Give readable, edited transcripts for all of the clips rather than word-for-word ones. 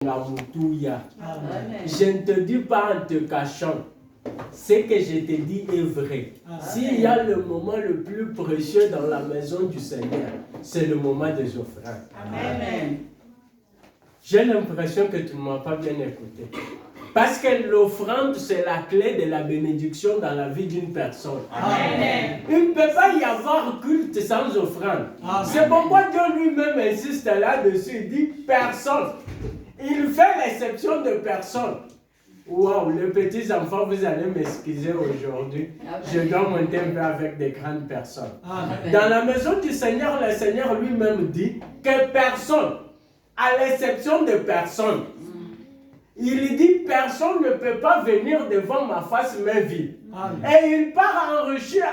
Je ne te dis pas en te cachant. Ce que je te dis est vrai. S'il y a le moment le plus précieux dans la maison du Seigneur, c'est le moment des offrandes. Amen. J'ai l'impression que tu ne m'as pas bien écouté. Parce que l'offrande, c'est la clé de la bénédiction dans la vie d'une personne. Amen. Il ne peut pas y avoir culte sans offrande. C'est pourquoi Dieu lui-même insiste là-dessus. Il dit personne. Il fait l'exception de personne. Wow, les petits enfants, vous allez m'excuser aujourd'hui. Je dois monter un peu avec des grandes personnes. Amen. Dans la maison du Seigneur, le Seigneur lui-même dit que personne, à l'exception de personne, il dit personne ne peut pas venir devant ma face main vide. Et il part enrichir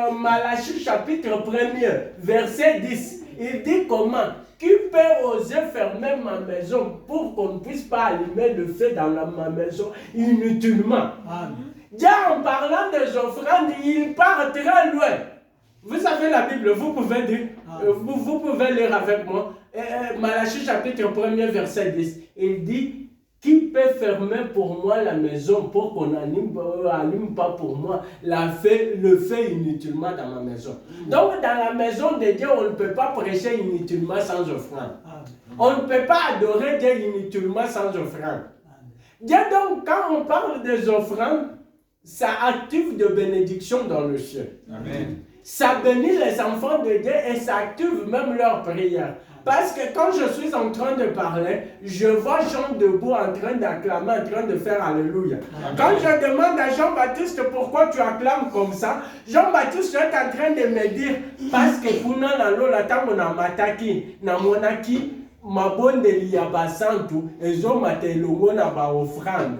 en Malachie chapitre 1er, verset 10. Il dit comment? Qui peut oser fermer ma maison pour qu'on ne puisse pas allumer le feu dans ma maison inutilement? Déjà en parlant des offrandes, il part très loin. Vous savez la Bible, vous pouvez dire, vous pouvez lire avec moi. Malachie chapitre 1er, verset 10. Il dit, qui peut fermer pour moi la maison pour qu'on n'allume pas pour moi le feu inutilement dans ma maison? Donc dans la maison de Dieu, on ne peut pas prêcher inutilement sans offrande. On ne peut pas adorer Dieu inutilement sans offrande. Dieu donc, quand on parle des offrandes, ça active de bénédiction dans le ciel. Amen. Ça bénit les enfants de Dieu et ça active même leurs prières. Parce que quand je suis en train de parler, je vois Jean debout en train d'acclamer, en train de faire Alléluia. Amen. Quand je demande à Jean-Baptiste pourquoi tu acclames comme ça, Jean-Baptiste est en train de me dire, parce que pour nous, la tamo na mataki, na monaki, ma bonne de liabasantu, et ont maté le na ba offrande.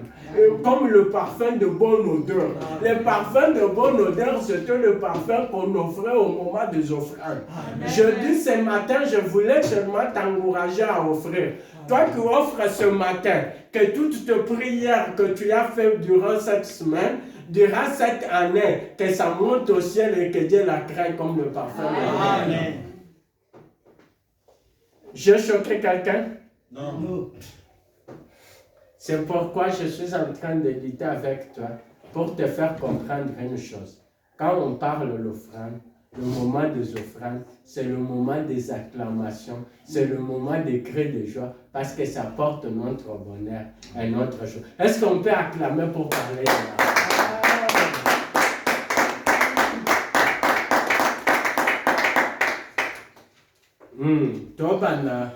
Comme le parfum de bonne odeur. Le parfum de bonne odeur, c'était le parfum qu'on offrait au moment des offrandes. Je dis ce matin, je voulais seulement t'encourager à offrir. Toi qui offres ce matin, que toutes tes prières que tu as faites durant cette semaine, durant cette année, que ça monte au ciel et que Dieu la crée comme le parfum. Amen. J'ai choqué quelqu'un? Non. C'est pourquoi je suis en train de lutter avec toi pour te faire comprendre une chose. Quand on parle de l'offrande, le moment des offrandes, c'est le moment des acclamations, c'est le moment des cris de joie, parce que ça porte notre bonheur et notre joie. Est-ce qu'on peut acclamer pour parler de la Tobana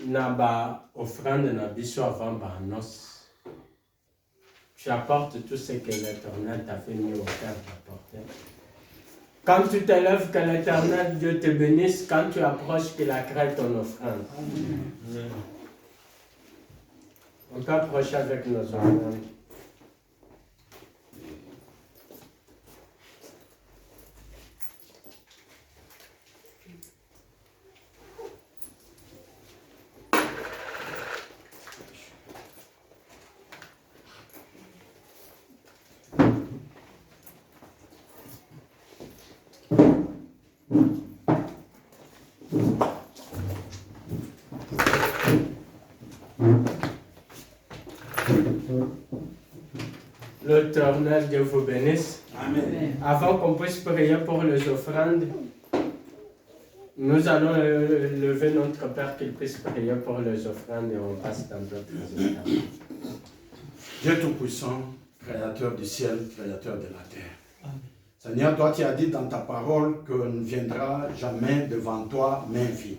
Naba offrande na biso avant Banos. Tu apportes tout ce que l'Éternel t'a fait mis au cœur d'apporter. Quand tu te lèves, que l'Éternel Dieu te bénisse. Quand tu approches, qu'il accrée ton offrande. Amen. On peut approcher avec nos offrandes. L'Éternel Dieu vous bénisse. Amen. Avant qu'on puisse prier pour les offrandes, nous allons lever notre Père qu'il puisse prier pour les offrandes et on passe dans d'autres étapes. Dieu Tout-Puissant, Créateur du ciel, Créateur de la terre. Amen. Seigneur, toi tu as dit dans ta parole qu'on ne viendra jamais devant toi main vide.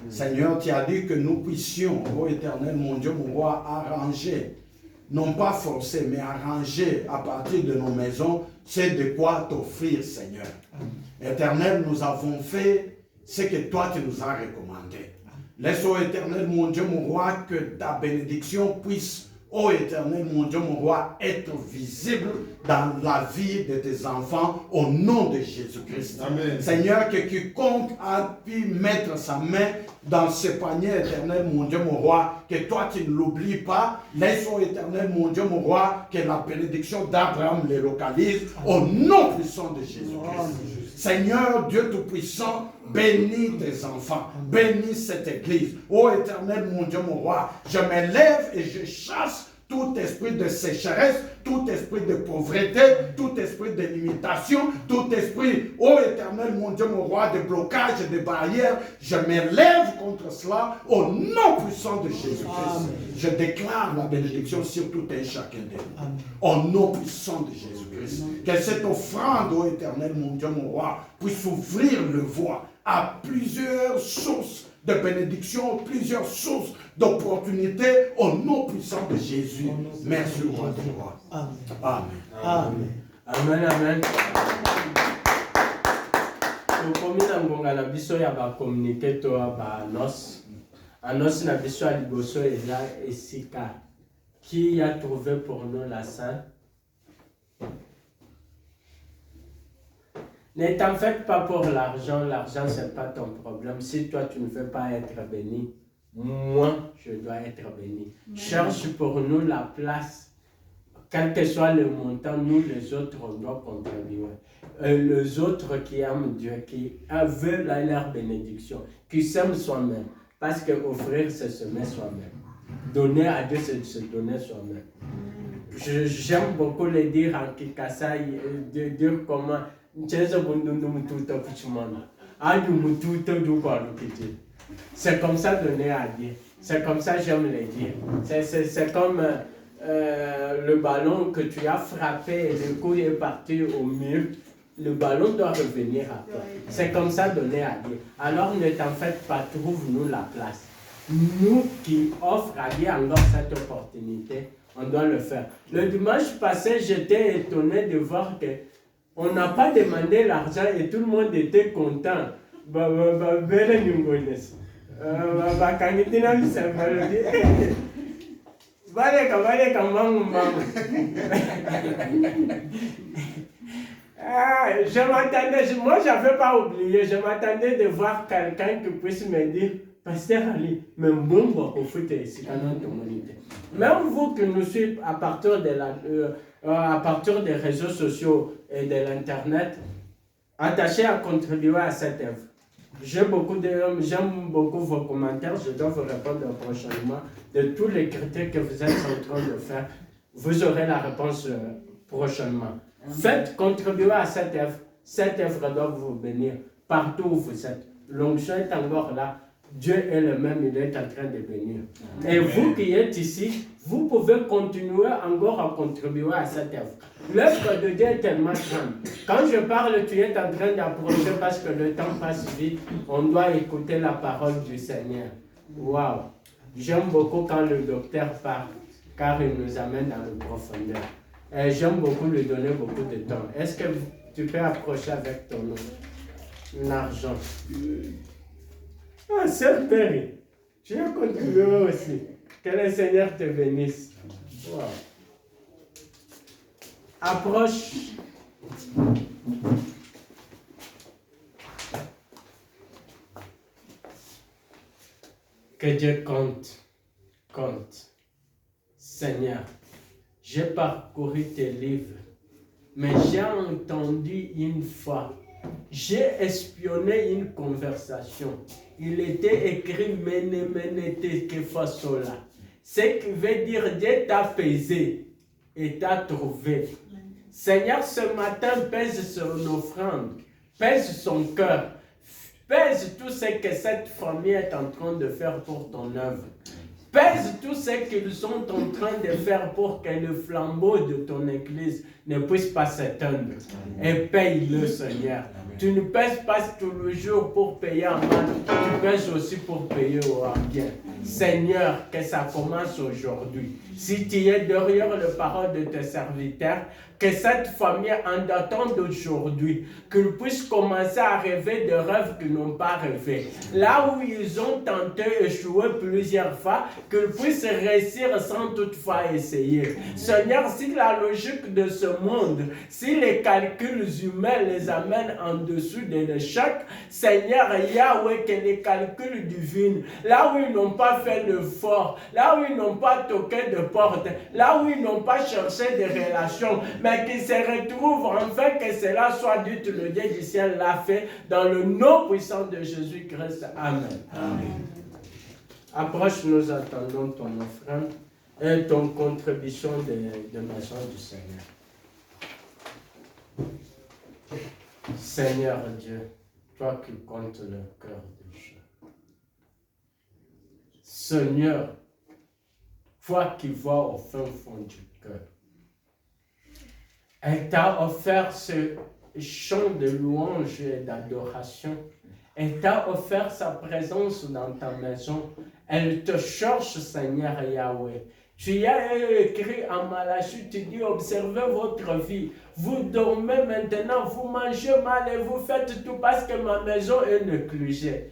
Seigneur, tu as dit que nous puissions, ô Éternel, mon Dieu, mon roi, arranger, non pas forcer, mais arranger à partir de nos maisons, c'est de quoi t'offrir, Seigneur. Éternel, nous avons fait ce que toi tu nous as recommandé. Laisse, ô Éternel, mon Dieu, mon roi, que ta bénédiction puisse, ô Éternel, mon Dieu, mon roi, être visible dans la vie de tes enfants au nom de Jésus-Christ. Amen. Seigneur, que quiconque a pu mettre sa main dans ce panier, Éternel, mon Dieu, mon roi, que toi tu ne l'oublies pas. Laisse, ô Éternel, mon Dieu, mon roi, que la bénédiction d'Abraham les localise au nom puissant de Jésus-Christ. Seigneur, Dieu Tout-Puissant, bénis tes enfants, bénis cette église. Ô Éternel, mon Dieu, mon roi, je me lève et je chasse tout esprit de sécheresse, tout esprit de pauvreté, tout esprit de limitation, tout esprit, ô Éternel, mon Dieu, mon roi, de blocage et de barrières, je me lève contre cela au nom puissant de Jésus-Christ. Je déclare la bénédiction sur tout un chacun de nous. Au nom puissant de Jésus-Christ. Que cette offrande, ô Éternel, mon Dieu, mon roi, puisse ouvrir le voie à plusieurs sources de bénédiction, plusieurs sources d'opportunités au nom puissant de Jésus. Merci, roi de roi. Amen. Amen. Amen. Amen. Tokomina ngonga na biso ya ba communiquer to ba annonce. Annonce na biso ya liboso eza esika. Qui a trouvé pour nous la salle? Ne t'en faites pas pour l'argent. L'argent, ce n'est pas ton problème. Si toi, tu ne veux pas être béni, moi, je dois être béni. Cherche pour nous la place. Quel que soit le montant, nous, les autres, on doit contribuer. Les autres qui aiment Dieu, qui veulent leur bénédiction, qui s'aiment soi-même. Parce qu'offrir, c'est s'aimer soi-même. Donner à Dieu, c'est se donner soi-même. J'aime beaucoup le dire en Kikasa, de dire comment. C'est comme ça donner à Dieu. C'est comme ça j'aime le dire. C'est comme le ballon que tu as frappé et le coup est parti au mur. Le ballon doit revenir à toi. C'est comme ça donner à Dieu. Alors ne t'en faites pas, trouve-nous la place. Nous qui offrons à Dieu encore cette opportunité, on doit le faire. Le dimanche passé, j'étais étonné de voir que on n'a pas demandé l'argent et tout le monde était content. Je m'attendais, moi je n'avais pas oublié, je m'attendais de voir quelqu'un qui puisse me dire, Pasteur Ali, même bon, même vous qui nous suivez à partir des réseaux sociaux et de l'internet, attachez à contribuer à cette œuvre. J'aime beaucoup vos commentaires, je dois vous répondre prochainement de tous les critères que vous êtes en train de faire. Vous aurez la réponse prochainement. Faites contribuer à cette œuvre. Cette œuvre doit vous bénir partout où vous êtes. L'onction est encore là. Dieu est le même, il est en train de bénir. Et vous qui êtes ici, vous pouvez continuer encore à contribuer à cette œuvre. L'œuvre de Dieu est tellement grande. Quand je parle, tu es en train d'approcher parce que le temps passe vite. On doit écouter la parole du Seigneur. Waouh! J'aime beaucoup quand le docteur parle, car il nous amène dans le profondeur. Et j'aime beaucoup lui donner beaucoup de temps. Est-ce que tu peux approcher avec ton argent? Ah, Sœur Perry, tu as contribué aussi. Que le Seigneur te bénisse. Wow. Approche. Que Dieu compte. Seigneur, j'ai parcouru tes livres, mais j'ai entendu une fois. J'ai espionné une conversation. Il était écrit Mene Mene Te Kefasola. Ce qui veut dire Dieu t'a pesé et t'a trouvé. Seigneur, ce matin, pèse son offrande, pèse son cœur, pèse tout ce que cette famille est en train de faire pour ton œuvre. Pèse tout ce qu'ils sont en train de faire pour que le flambeau de ton église ne puisse pas s'éteindre. Et paye-le, Seigneur. Tu ne pèses pas tout le jour pour payer en mal, tu pèses aussi pour payer au bien. Seigneur, que ça commence aujourd'hui. Si tu es derrière les paroles de tes serviteurs, que cette famille en datant d'aujourd'hui, qu'ils puissent commencer à rêver de rêves qu'ils n'ont pas rêvé. Là où ils ont tenté échouer plusieurs fois, qu'ils puissent réussir sans toutefois essayer. Seigneur, si la logique de ce monde, si les calculs humains les amènent en dessous de l'échec, Seigneur Yahweh, que les calculs divins, là où ils n'ont pas fait l'effort, là où ils n'ont pas toqué de porte, là où ils n'ont pas cherché des relations, mais qu'ils se retrouvent enfin que cela soit dit, le Dieu du ciel l'a fait dans le nom puissant de Jésus-Christ. Amen. Amen. Approche, nous attendons ton offrande et ton contribution de maison du Seigneur. Seigneur Dieu, toi qui comptes le cœur des gens. Seigneur, toi qui vois au fin fond du cœur. Elle t'a offert ce chant de louange et d'adoration. Elle t'a offert sa présence dans ta maison. Elle te cherche, Seigneur Yahweh. Tu as écrit en Malachie, tu dis, observez votre vie. Vous dormez maintenant, vous mangez mal et vous faites tout parce que ma maison est négligée.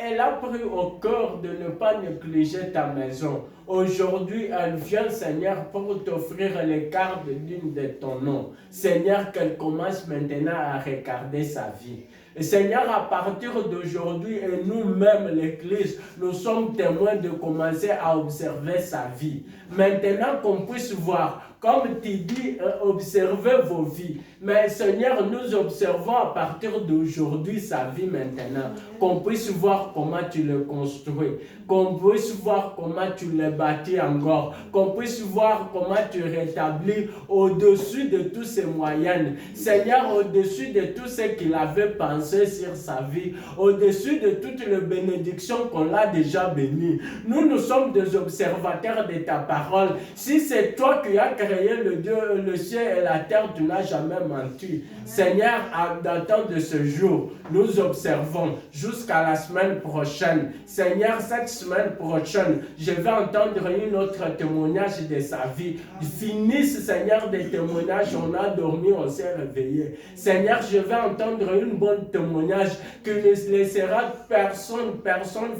Elle a pris au cœur de ne pas négliger ta maison. Aujourd'hui, elle vient, Seigneur, pour t'offrir les cartes d'une de ton nom. Seigneur, qu'elle commence maintenant à regarder sa vie. Et Seigneur, à partir d'aujourd'hui, et nous-mêmes, l'Église, nous sommes témoins de commencer à observer sa vie. Maintenant qu'on puisse voir, comme tu dis, observez vos vies. Mais Seigneur, nous observons à partir d'aujourd'hui sa vie maintenant. Qu'on puisse voir comment tu le construis. Qu'on puisse voir comment tu le bâtis encore. Qu'on puisse voir comment tu rétablis au-dessus de tous ses moyens. Seigneur, au-dessus de tout ce qu'il avait pensé sur sa vie. Au-dessus de toutes les bénédictions qu'on l'a déjà béni. Nous sommes des observateurs de ta parole. Si c'est toi qui as créé le ciel et la terre, tu n'as jamais menti. Seigneur, dans temps de ce jour, nous observons jusqu'à la semaine prochaine. Seigneur, cette semaine prochaine, je vais entendre un autre témoignage de sa vie. Finisse, Seigneur, des témoignages. On a dormi, on s'est réveillé. Seigneur, je vais entendre une bonne témoignage qui ne laissera personne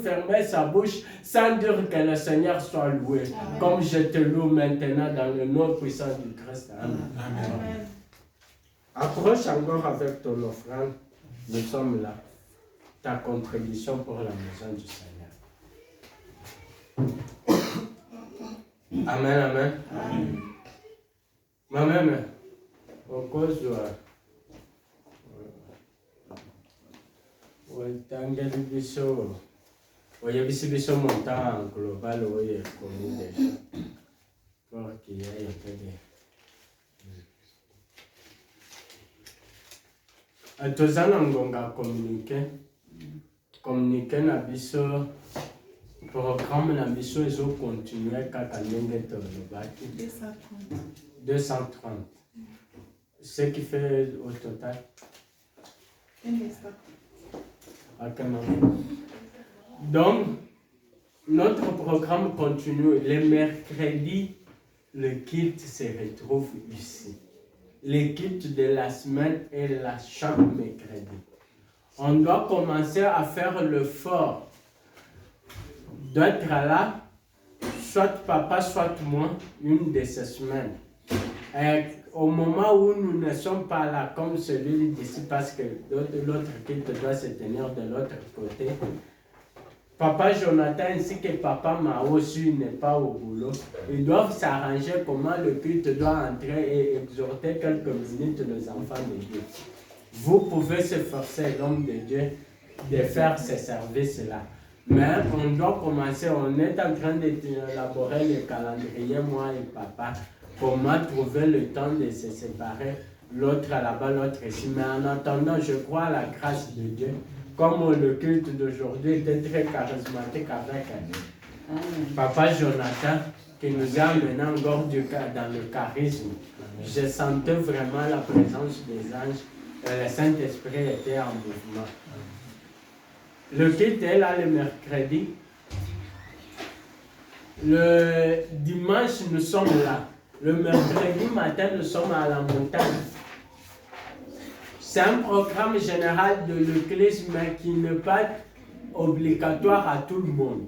fermer sa bouche sans dire que le Seigneur soit loué. Amen. Comme je te loue maintenant dans le nom puissant du Christ. Amen. Amen. Amen. Approche encore avec ton offrande. Nous sommes là. Ta contribution pour la maison du Seigneur. Amen, amen. Amen. Moi-même, au cause de biso montant global est connu déjà. Pour qu'il y ait un peu de... Tozana ngonga communiquer na biso programme na biso ezo continuer kaka ndenge tolobaki 230. Ce qui fait au total donc notre programme continue. Les mercredis, le culte se retrouve ici. Le culte de la semaine est la chaque mercredi. On doit commencer à faire l'effort d'être là, soit papa, soit moi, une de ces semaines. Et au moment où nous ne sommes pas là, comme celui d'ici, parce que l'autre culte doit se tenir de l'autre côté, Papa Jonathan ainsi que Papa Mao aussi n'est pas au boulot. Ils doivent s'arranger comment le culte doit entrer et exhorter quelques minutes les enfants de Dieu. Vous pouvez se forcer, l'homme de Dieu, de faire ces services-là. Mais on doit commencer, on est en train d'élaborer le calendrier, moi et Papa, comment trouver le temps de se séparer, l'autre là-bas, l'autre ici. Mais en attendant, je crois à la grâce de Dieu. Comme le culte d'aujourd'hui était très charismatique avec Papa Jonathan, qui nous a maintenant encore dans le charisme. Je sentais vraiment la présence des anges et le Saint-Esprit était en mouvement. Le culte est là le mercredi. Le dimanche, nous sommes là. Le mercredi matin, nous sommes à la montagne. C'est un programme général de l'Église, mais qui n'est pas obligatoire à tout le monde.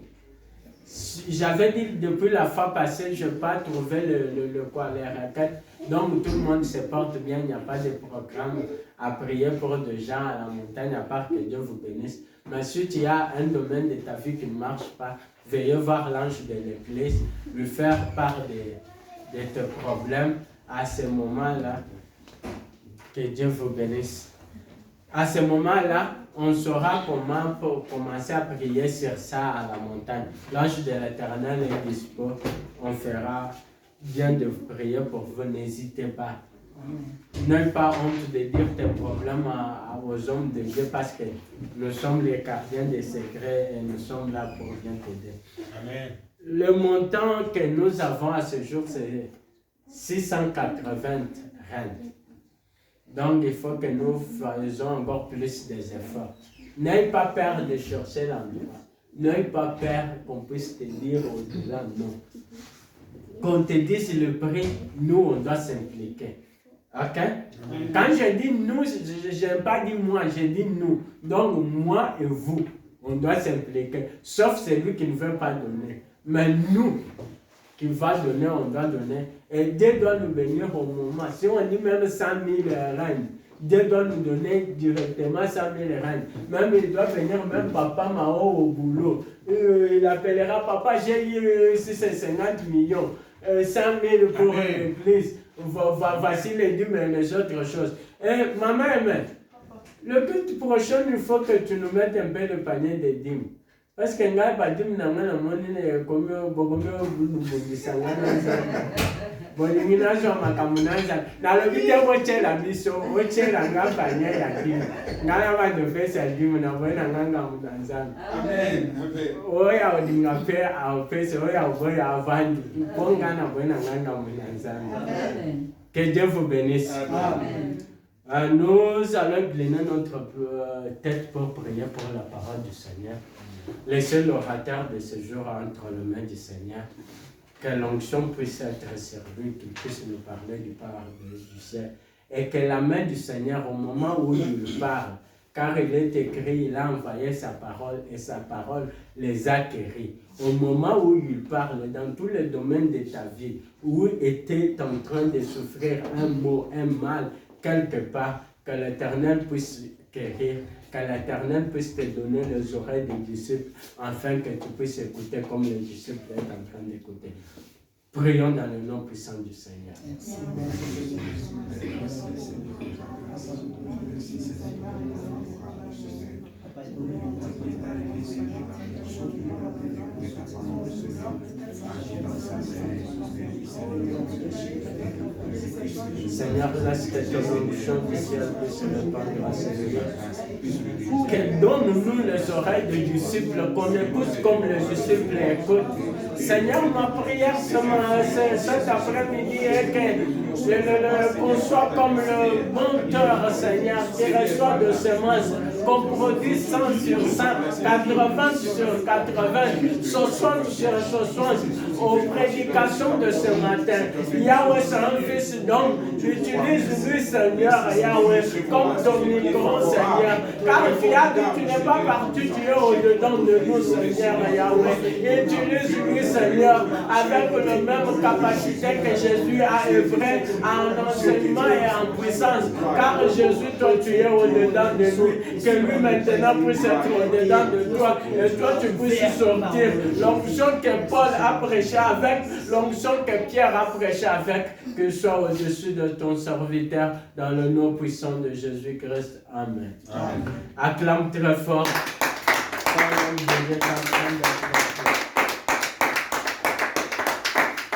J'avais dit depuis la fois passée, je n'ai pas trouvé les raquettes. Donc tout le monde se porte bien, il n'y a pas de programme à prier pour des gens à la montagne, à part que Dieu vous bénisse. Mais si tu as un domaine de ta vie qui ne marche pas, veuillez voir l'ange de l'église, lui faire part de tes problèmes à ce moment-là. Que Dieu vous bénisse. À ce moment-là, on saura comment pour commencer à prier sur ça à la montagne. L'ange de l'Éternel est dispo. On fera bien de prier pour vous. N'hésitez pas. N'ayez pas honte de dire tes problèmes aux hommes de Dieu parce que nous sommes les gardiens des secrets et nous sommes là pour bien t'aider. Amen. Le montant que nous avons à ce jour, c'est 680 rentes. Donc, il faut que nous faisions encore plus des efforts. N'ayez pas peur de chercher l'endroit. N'ayez pas peur qu'on puisse te dire au-delà, non. Qu'on te dise le prix, nous, on doit s'impliquer. Ok? Quand je dis nous, je n'ai pas dit moi, je dis nous. Donc, moi et vous, on doit s'impliquer. Sauf celui qui ne veut pas donner. Mais nous, qui va donner, on doit donner. Et Dieu doit nous bénir au moment. Si on dit même 100 000 rentes, Dieu doit nous donner directement 100 000 rentes. Même il doit venir, même papa Mao au boulot. Il appellera papa, j'ai eu 650 millions, 100 000 pour l'église. Voici les dîmes et les autres choses. Et maman et mère, le culte prochain, il faut que tu nous mettes un peu le panier des dîmes. Parce que ngai badim na ngana monene komyo bogomyo bundisa ngana bolingi na zo makamunanza na lo bite mo chela biso o chela ngabanya ya dimi ngana ba de pesa dimi na bona nganga munanza amen oya odinga pe a pesa oya oya avandi bonga na bona nganga munanza amen. Que Dieu vous bénisse. Amen. Nous allons incliner notre tête pour prier pour la parole du Seigneur. Laissez l'orateur de ce jour entre les mains du Seigneur. Que l'onction puisse être servie, qu'il puisse nous parler du pardon du ciel. Et que la main du Seigneur, au moment où il parle, car il est écrit, il a envoyé sa parole et sa parole les a guéris. Au moment où il parle, dans tous les domaines de ta vie, où était en train de souffrir un mot, un mal, quelque part, que l'Éternel puisse guérir, que l'Éternel puisse te donner les oreilles des disciples, afin que tu puisses écouter comme les disciples sont en train d'écouter. Prions dans le nom puissant du Seigneur. Seigneur, laisse que ton onction du ciel puisse répandre à ces gens. Qu'elle donne-nous les oreilles des disciples, qu'on écoute comme les disciples écoutent. Seigneur, ma prière cet après-midi est qu'on soit comme le bon cœur, Seigneur, qui reçoit de semences, qu'on produit 100 sur 100, 80 sur 80, 60 sur 60, aux prédications de ce matin. Yahweh, c'est un fils d'homme, utilise-lui, Seigneur, Yahweh, comme ton micro, Seigneur, car tu as dit, tu n'es pas parti, tu es au-dedans de nous, Seigneur, Yahweh. Utilise-lui, Seigneur, avec la même capacité que Jésus a œuvré en enseignement et en puissance, car Jésus, toi, tu es au-dedans de nous, que lui maintenant puisse être au-dedans de toi, et toi, tu puisses sortir. L'onction que Paul a prêché avec, l'onction que Pierre a prêché avec, que soit au-dessus de ton serviteur, dans le nom puissant de Jésus-Christ. Amen. Amen. Acclame très fort.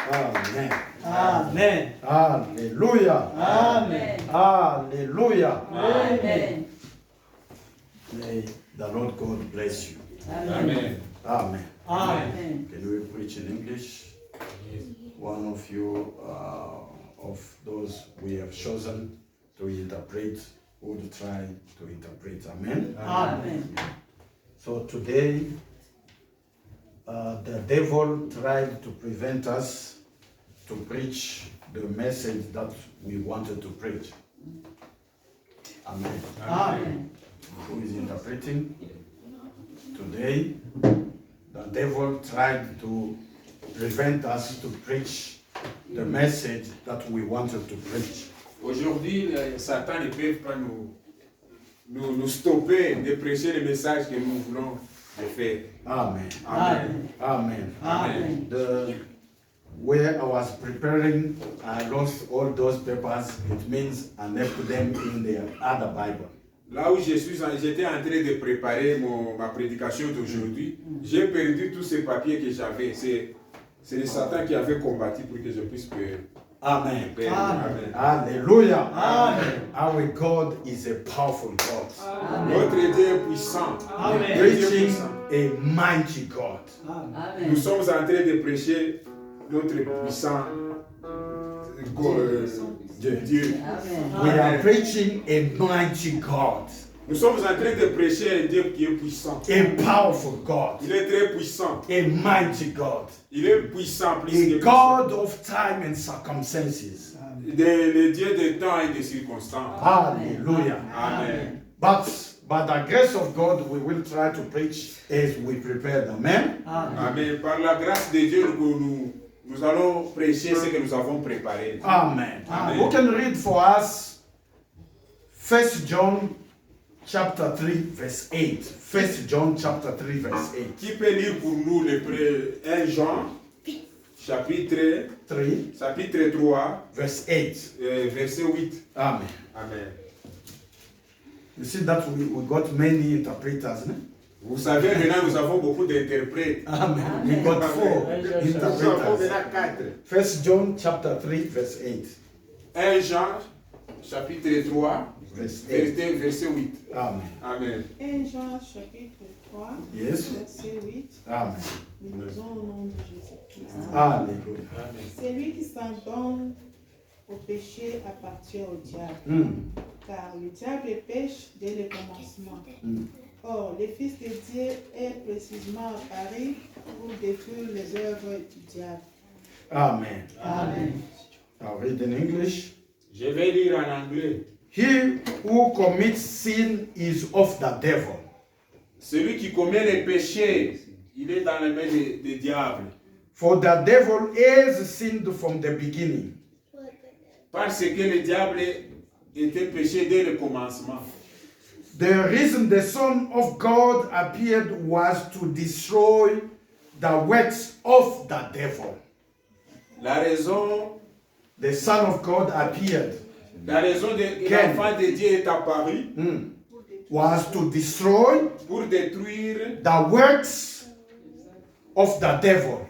Amen. Amen. Alléluia. Amen. Alléluia. Amen. May the Lord God bless you. Amen. Amen. Amen. Can we preach in English? One of you, of those we have chosen to interpret, would try to interpret. Amen. Amen. So today, the devil tried to prevent us to preach the message that we wanted to preach. Amen. Amen. Who is interpreting? Today, the devil tried to prevent us to preach the message that we wanted to preach. Aujourd'hui, Satan ne peut pas nous stopper de prêcher le message que nous voulons de faire. Amen. Amen. Amen. Amen. Where I was preparing, I lost all those papers. It means I left them in the other Bible. Là où j'étais en train de préparer ma prédication d'aujourd'hui, j'ai perdu tous ces papiers que j'avais. C'est le Satan qui avait combattu pour que je puisse faire. Amen. Amen. Hallelujah. Amen. Our God is a powerful God. Notre Dieu est puissant. Amen. Notre Dieu est Preaching puissant. a mighty God. Amen. Nous sommes en train de prêcher notre puissant Dieu. Amen. We are preaching a mighty God, Nous sommes en train de prêcher un Dieu qui est puissant. a powerful God, Il est très puissant. a mighty God, Il est puissant plus a que God of time and circumstances. le Dieu des temps et des circonstances. Hallelujah. Amen. But by the grace of God, we will try to preach as we prepare. Amen. Amen. Par la grâce de Dieu, nous allons prêcher ce que nous avons préparé. Amen. Amen. Who can read for us 1 John chapter 3 verse 8? 1 John chapter 3 verse 8. Qui peut lire pour nous le 1 Jean, chapitre 3, Verse 8. verset 8. Amen. Amen. You see that we got many interpreters. No? Vous savez, maintenant nous avons beaucoup d'interprètes. Amen. We got 4 Nous avons interpreters. maintenant 4. 1 John chapter 3 verse 8. 1 Jean, chapitre 3, Verse 8. verset 8. Amen. Amen. 1 Jean chapitre 3, Yes. verset 8, Amen. nous lisons au nom de Jésus-Christ. Hallelujah. Celui qui s'en donne au péché appartient au diable, car le diable pêche dès le commencement. Or, le Fils de Dieu est précisément apparu pour détruire les œuvres du diable. Amen. Amen. I'll read in English. Je vais lire en anglais. He who commits sin is of the devil. Celui qui commet les péchés, il est dans les mains des diables. For the devil has sinned from the beginning. Parce que le diable était péché dès le commencement. The reason the Son of God appeared was to destroy the works of the devil. La raison The Son of God appeared que l'enfant de Dieu est apparu was to destroy pour détruire, the works of the devil.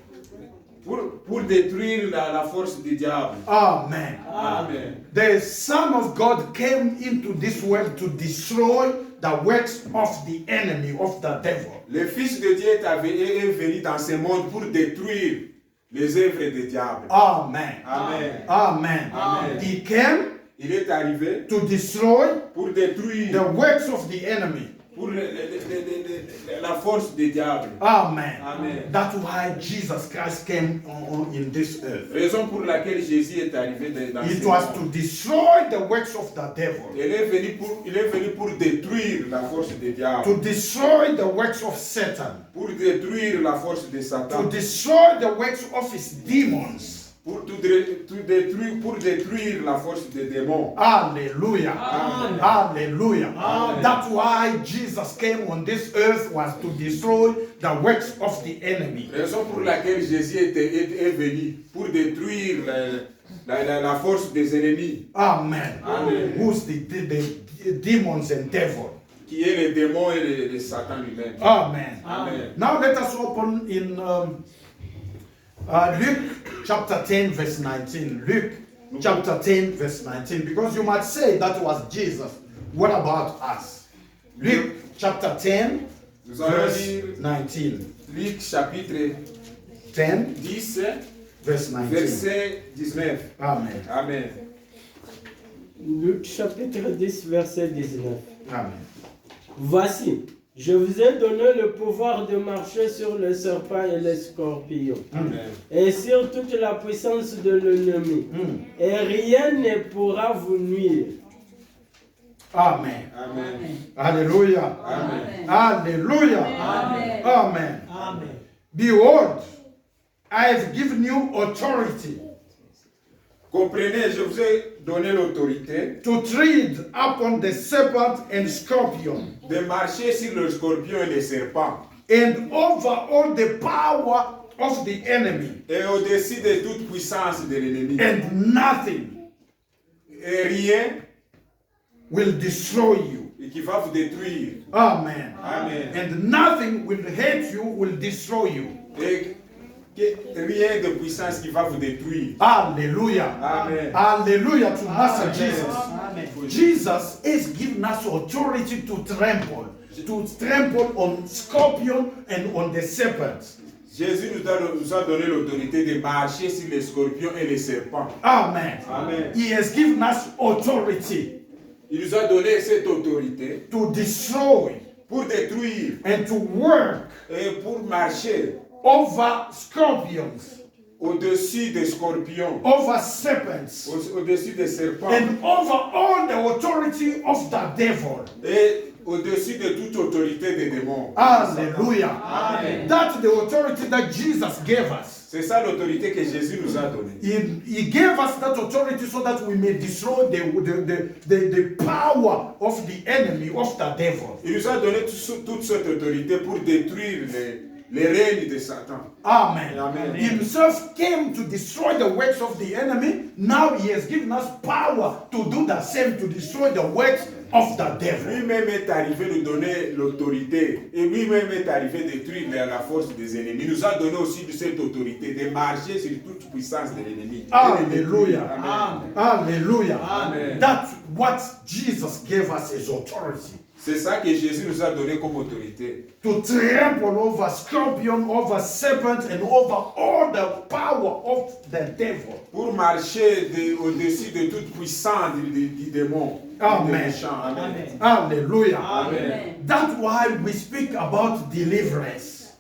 pour détruire la force du diable. Amen. Amen. The Son of God came into this world to destroy the works of the enemy, of the devil. Le Fils de Dieu est venu dans ce monde pour détruire les œuvres du diable. Amen. Amen. Amen. Amen. He came Il est arrivé to destroy pour détruire the works of the enemy. pour la force du diable. Amen. Amen. That's why Jesus Christ came on in this earth. Raison pour laquelle Jésus est arrivé dans It ce was monde. to destroy the works of the devil, Il est venu pour détruire la force du diable. to destroy the works of Satan, Pour détruire la force de to Satan. destroy the works of his demons. Pour détruire la force des démons. Hallelujah. Amen. Hallelujah. Amen. That's why Jesus came on this earth, was to destroy the works of the enemy. Raison pour laquelle Jésus est venu pour détruire la force des ennemis, Amen. Amen. Who's the demons and devil. qui est le démon et le Satan lui-même. Amen. Amen. Now let us open in Luke chapter 10 verse 19. Luke chapter 10 verse 19. Because you might say that was Jesus. What about us? Luke chapter 10 Nous allons verse lire 19. Luc chapitre 10 10, verse 19. verset 19. Amen. Amen. Luc chapitre 10, verset 19. Amen. Voici, je vous ai donné le pouvoir de marcher sur les serpents et les scorpions, Amen. et sur toute la puissance de l'ennemi, et rien ne pourra vous nuire. Amen. Amen. Hallelujah. Amen. Hallelujah. Amen. Amen. Amen. Behold, I have given you authority Comprenez, je vous ai donné l'autorité to tread upon the serpent and scorpion, de marcher sur le scorpion et les serpents, and over all the power of the enemy, et au-dessus de toute puissance de l'ennemi. and nothing Et rien will destroy you. qui va vous détruire. Amen. Amen. And nothing will hurt you, will destroy you. Et rien de puissance qui va vous détruire. Hallelujah. Amen. Hallelujah to Master Amen. Jesus. Amen. Jesus has given us authority to trample on scorpion and on the serpents. Jésus nous a donné l'autorité de marcher sur les scorpions et les serpents. Amen. Amen. He has given us authority Il nous a donné cette autorité to destroy pour détruire and to work et pour marcher over scorpions, au-dessus des scorpions, over serpents, au-dessus des serpents and over all the authority of the devil. et au-dessus de toute autorité des démons. Hallelujah. Amen. That's the authority that Jesus gave us. C'est ça l'autorité que Jésus nous a donnée. He gave us that authority so that we may destroy the power of the enemy, of the devil. Il nous a donné toute cette autorité pour détruire les règnes de Satan. Amen. Amen. He himself came to destroy the works of the enemy. Now he has given us power to do the same, to destroy the works of the devil. Lui-même est arrivé nous donner l'autorité et lui-même est arrivé détruire la force des ennemis. Il nous a donné aussi cette autorité de marcher sur toute puissance de l'ennemi. Hallelujah. Amen. Hallelujah. Amen. That's what Jesus gave us as authority. C'est ça que Jésus nous a donné comme autorité. To trample over scorpion, over serpent, and over all the power of the devil. Pour marcher au-dessus de toute puissance du démon. Amen. Des méchants. Amen. Hallelujah. Amen. That's why we speak about deliverance.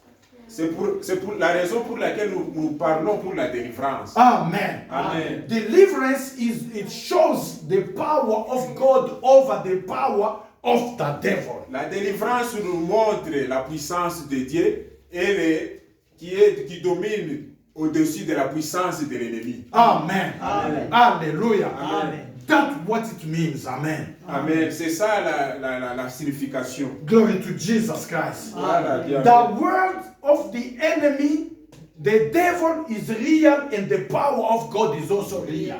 C'est pour la raison pour laquelle nous parlons pour la délivrance. Amen. Amen. Deliverance it shows the power of God over the power of the devil. La délivrance nous montre la puissance de Dieu et qui domine au-dessus de la puissance de l'ennemi. Amen. Amen. Hallelujah. Amen. That's what it means. Amen. Amen. C'est ça la signification. Glory to Jesus Christ. Voilà, Dieu. The word of the enemy, the devil is real and the power of God is also real.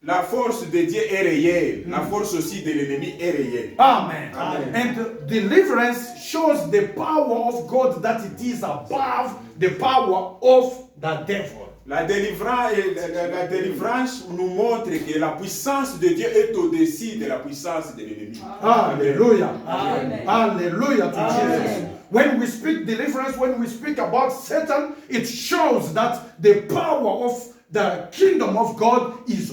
La force de Dieu est réelle. La force aussi de l'ennemi est réelle. Amen. Amen. And deliverance shows the power of God that it is above the power of the devil. La délivrance nous montre que la puissance de Dieu est au-dessus de la puissance de l'ennemi. Hallelujah. Amen. Hallelujah to Amen. Jesus. When we speak deliverance, when we speak about Satan, it shows that the power of the kingdom of God is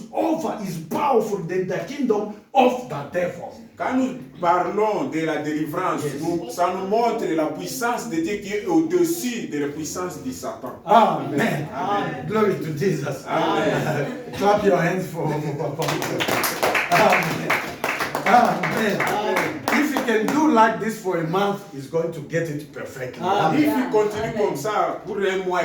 powerful than the kingdom of the devil. Quand nous parlons de la délivrance, ça nous montre la puissance de Dieu qui est au-dessus de la puissance de Satan. Amen. Amen. Glory to Jesus. Amen. Clap your hands for Papa. Amen. Amen. If he can do like this for a month, he's going to get it perfectly. Amen. If il continue comme ça, pour un mois,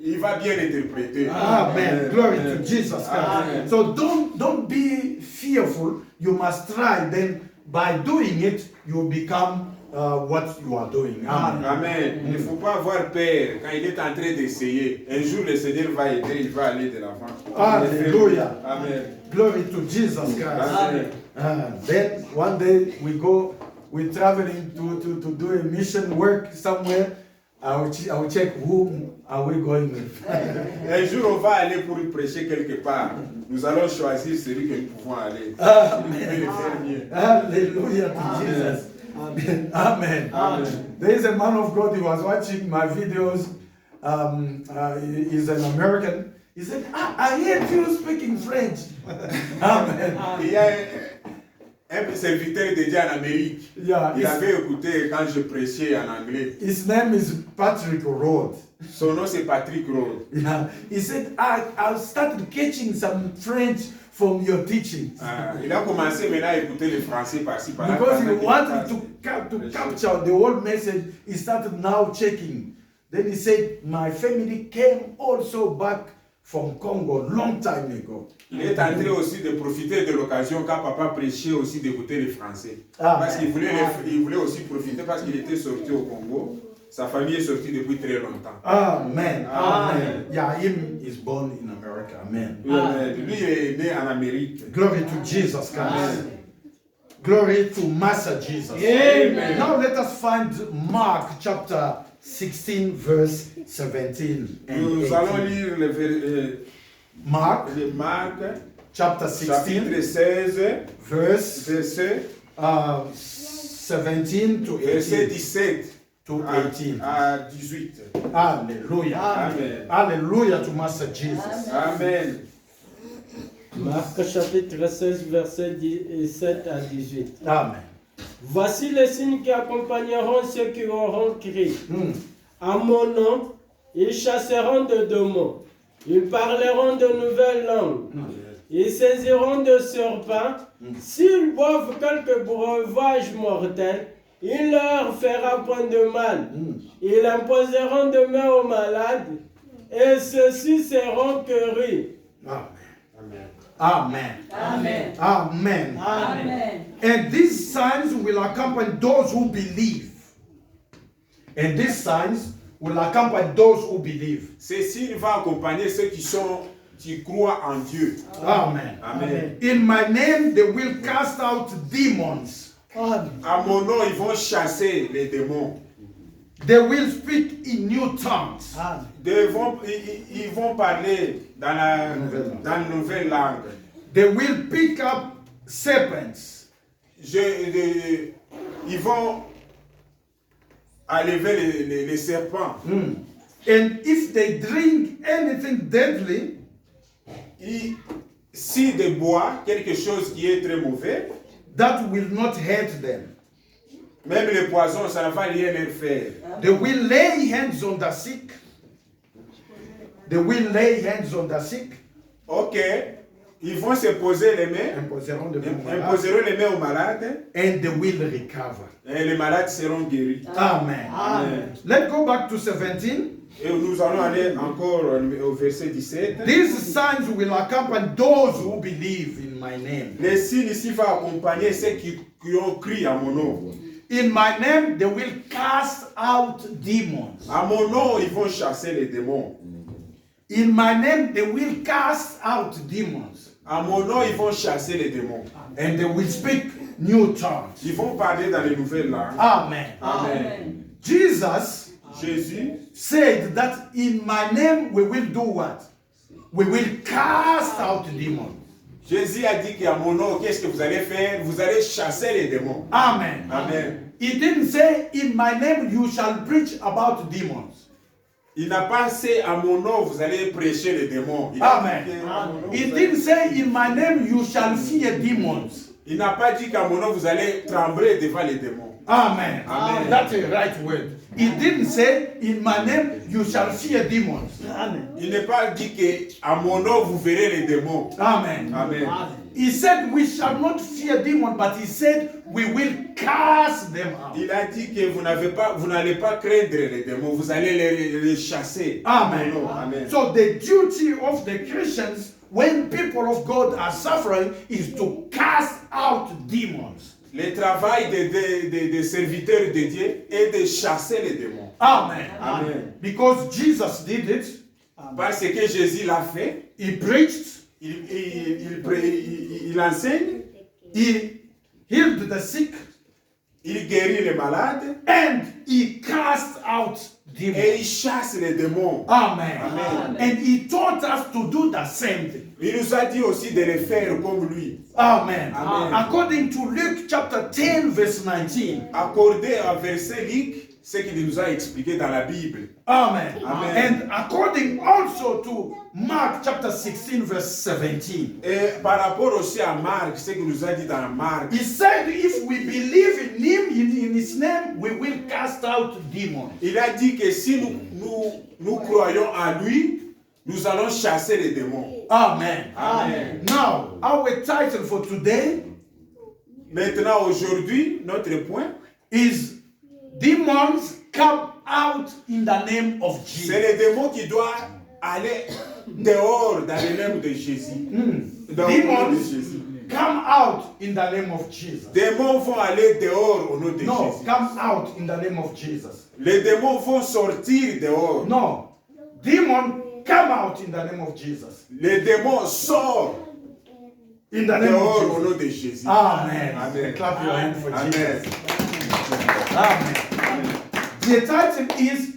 il va bien interpréter. Amen. Glory to Jesus Christ. Amen. So don't be fearful. You must try. Then by doing it, you become what you are doing. Amen. Amen. Il ne faut pas avoir peur quand il est en train d'essayer. Un jour, le Seigneur va aider, il va aller de l'avant. Hallelujah. Amen. Glory to Jesus Christ. Amen. Then one day we're traveling to do a mission work somewhere. I will check whom are we going with. Un jour, on va aller pour prêcher quelque part. Nous allons choisir celui que nous pouvons aller. Amen. Celui qui peut le faire mieux. Hallelujah to Jesus. Amen. Amen. There is a man of God who was watching my videos. He's an American. He said, I heard you speaking French. Amen. Il y a Un serviteur de Dieu en Amérique. Yeah, Il avait écouté quand je prêchais en anglais. his name is Patrick Road. Son nom c'est Patrick Rowe. Yeah, he said, I started catching some French from your teachings. Il a commencé maintenant à écouter le français par-ci par-là. Because he pendant qu'il wanted passe. to capture the whole message, he started now checking. Then he said, my family came also back from Congo long time ago. Il est en train aussi de profiter de l'occasion quand papa prêchait aussi d'écouter le français. Amen. Parce qu'il voulait, il voulait aussi profiter parce qu'il était sorti au Congo. Sa famille est sortie depuis très longtemps. Amen. Amen. Amen. Yeah, him is born in America. Amen. Lui il est né en Amérique. Glory to Jesus Christ. Amen. Glory to Master Jesus. Amen. Now let us find Mark chapter 16 verse 17 and Nous allons 18. lire Mark le Marc, chapter 16 chapitre 16, verse verset 17 to verset 18. 17 To à 18. 18. Hallelujah. Amen. Hallelujah to Master Jesus. Amen. Marc chapitre 16, verset 17 à 18. Amen. Voici les signes qui accompagneront ceux qui auront crié. À mon nom, ils chasseront de démons. Ils parleront de nouvelles langues. Ils saisiront de serpents. S'ils boivent quelque breuvage mortel, il leur fera point de mal. Ils imposeront de main aux malades, et ceux-ci seront guéris. Amen. Amen. Amen. Amen. Amen. And these signs will accompany those who believe. And these signs will accompany those who believe. Ces signes vont accompagner ceux qui croient en Dieu. Amen. Amen. In my name, they will cast out demons. À mon nom, ils vont chasser les démons. They will speak in new tongues. Ils vont parler dans la nouvelle langue. They will pick up serpents. Ils vont enlever les serpents. And if they drink anything deadly, Si de bois quelque chose qui est très mauvais, that will not hurt them. même le poison, ça ne va rien leur faire. They will lay hands on the sick. They will lay hands on the sick. Ok, ils vont se poser les mains, Imposeront de malades, imposeront les mains aux malades, and they will recover. et les malades seront guéris. Amen. Amen. Let's go back to 17. Et nous allons aller encore au verset 17. These signs will accompany those who believe in my name. Les signes ici vont accompagner ceux qui ont crié à mon nom. In my name, they will cast out demons. À mon nom, ils vont chasser les démons. In my name, they will cast out demons. À mon nom, ils vont chasser les démons. And they will speak new tongues. Ils vont parler dans les nouvelles langues. Amen. Amen. Jesus Jésus said that in my name we will do what? We will cast out demons. Jésus a dit qu'à mon nom, qu'est-ce que vous allez faire? Vous allez chasser les démons. Amen. Amen. He didn't say, in my name you shall preach about demons. Il n'a pas dit à mon nom, vous allez prêcher les démons. Il a Amen. dit qu'à mon nom, He vous allez- didn't say, in my name you shall fear demons. Il n'a pas dit qu'à mon nom, vous allez trembler devant les démons. Amen. Amen. That's a right word. He didn't say, in my name you shall fear demons. Il n'est pas dit qu'à mon nom, vous verrez les démons. Amen. Amen. He said, we shall not fear demons, but he said, we will cast them out. Il a dit que vous n'allez pas craindre les démons, vous allez les chasser. Amen. Non, amen. So the duty of the Christians, when people of God are suffering, is to cast out demons. Le travail des serviteurs de Dieu est de chasser les démons. Amen. Amen. Because Jesus did it. Parce que Jésus l'a fait, He preached. il enseigne, He healed the sick. il guérit les malades And he cast out et demons. il chasse les démons. Amen. Amen. And he taught us to do the same thing. Il nous a dit aussi de les faire comme lui. Amen. Amen. According to Luke chapter 10, verse 19. Accordé à verset Luc, ce qu'il nous a expliqué dans la Bible. Amen. Amen. And according also to Mark chapter 16, verse 17, Et par rapport aussi à Marc, ce qu'il nous a dit dans Marc, he said, if we believe in him, in his name, we will cast out demons. il a dit que si nous croyons en lui, nous allons chasser les démons. Amen. Amen. Now, our title for today Maintenant, aujourd'hui, notre point, is Demons Come Out in the Name of c'est Jesus. les démons qui doivent aller dehors dans le nom de Jésus. Dans le nom de Demons Jésus. come out in the name of Jesus. Démons vont aller dehors au nom de No, Jésus. come out in the name of Jesus. Les démons vont sortir dehors. No, demon come out in the name of Jesus. Les démons sortent In the name dehors of au Jesus. nom de Jésus. Amen. Amen. Clap your hand for Amen. Jesus. Amen. The title is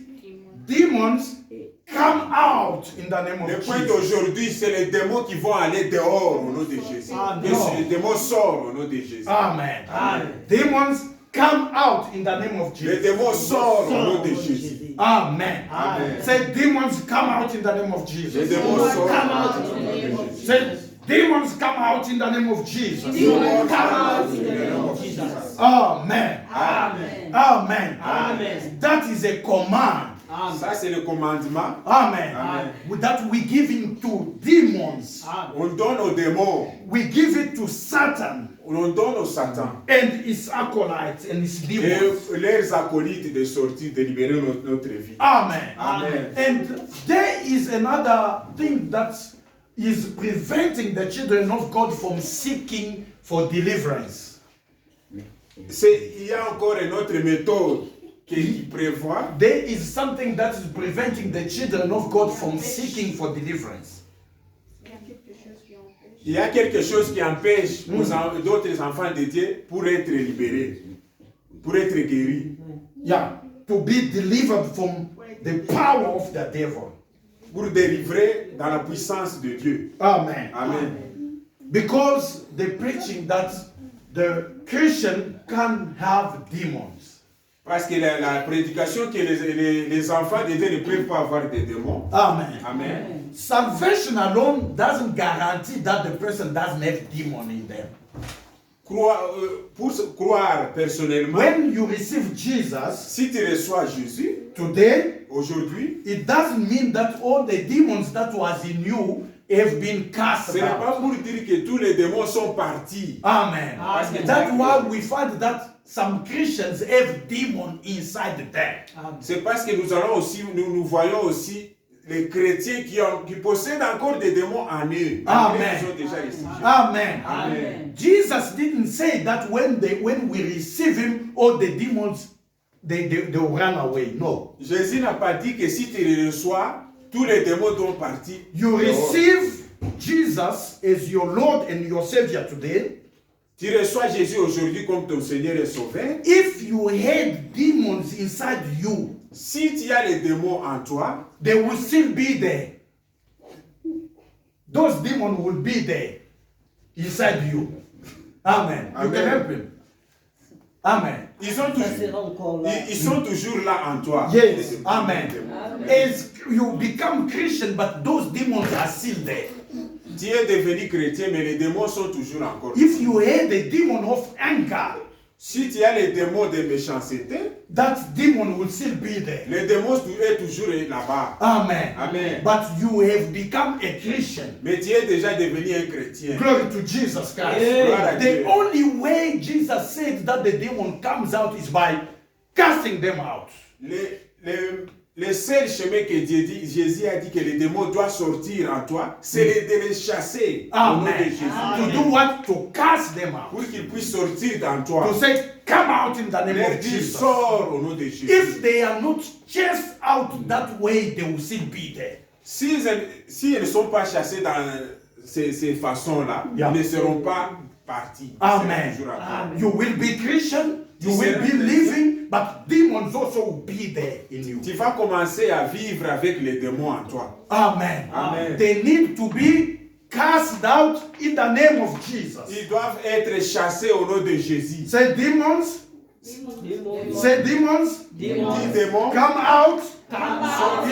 Demons Come Out in the name of Le point Jesus. d'aujourd'hui, c'est les démons qui vont aller dehors au nom de Jésus. Amen. Les démons sortent au nom de Jésus. Amen. Amen. Demons come out in the name of Les Jesus. démons sortent au nom de Jésus. Amen. Amen. Say demons come out in the name of Les Jesus. démons sortent Come au out nom in the de name of Jésus. Say demons come out in the name of Jesus. Demons come out in the name of Jesus. Amen. Amen. Amen. Amen. That is a command. Ça, c'est le commandement. Amen. Amen. That we give him to demons. On donne aux démons. We give it to Satan On donne au Satan and his acolytes and his et demons. leurs acolytes de sortir, de libérer notre vie. Amen. Amen. And there is another thing that is preventing the children of God from seeking for deliverance. Il y a encore une autre méthode qui prévoit. There is something that is preventing the children of God from seeking for deliverance. Il y a quelque chose qui empêche d'autres enfants de Dieu pour être libérés, pour être guéris, Yeah, to be delivered from the power of the devil. pour délivrer dans la puissance de Dieu. Amen. Amen. Because they're preaching that the Christian can have demons. Parce que la prédication que les enfants de Dieu ne peuvent pas avoir des démons. Amen. Amen. Salvation alone doesn't guarantee that the person doesn't have demon in them. Pour croire personnellement, When you receive Jesus si tu reçois Jésus today, aujourd'hui, it doesn't mean that all the demons that was in you have been cast ce n'est pas out. pour dire que tous les démons sont partis. Amen. Amen. That's why we find that some Christians have demon inside them. C'est parce que nous voyons aussi les chrétiens qui possèdent encore des démons en eux. Amen. Ils ont déjà reçu. Amen. Amen. Jesus didn't say that when we receive him, all the demons they will run away. No. Jésus n'a pas dit que si tu les reçois, tous les démons doivent partir. You receive Jesus as your Lord and your Savior today. Tu reçois Jésus aujourd'hui comme ton Seigneur et Sauveur. If you had demons inside you, Si tu as les démons en toi, they will still be there. Those demons will be there inside you. Amen. You Amen. can help him. Amen. ils sont toujours, ils sont toujours là en toi. Yes. Amen. Amen. As you become Christian, but those demons are still there. Tu es devenu chrétien, mais les démons sont toujours encore là. If you had the demon of anger, Si tu as les démons de méchanceté, that demon will still be there. les démons sont toujours là-bas. Amen. Amen. But you have become a Christian. Mais tu es déjà devenu un chrétien. Glory to Jesus Christ. Gloire à The Dieu. only way Jesus said that the demon comes out is by casting them out. Le seul chemin que Jésus a dit que les démons doivent sortir en toi, c'est de les chasser au nom de Amen. Jésus. To do what? To cast them out. Pour qu'ils puissent sortir dans toi. To say, come out in the name Leur of dire, Jesus. sors au nom de Jésus. If they are not chased out that way, they will still be there. Si ils ne sont pas chassés dans ces façons-là, Yeah. ils ne seront pas partis. Ils Amen. seront toujours là. You will be Christian, you will be living, but demons also will be there in you. Tu vas commencer à vivre avec les démons en toi. Amen. Amen. They need to be cast out in the name of Jesus. Ils doivent être chassés au nom de Jésus. Say, demons, Say demons, Dis démons, come out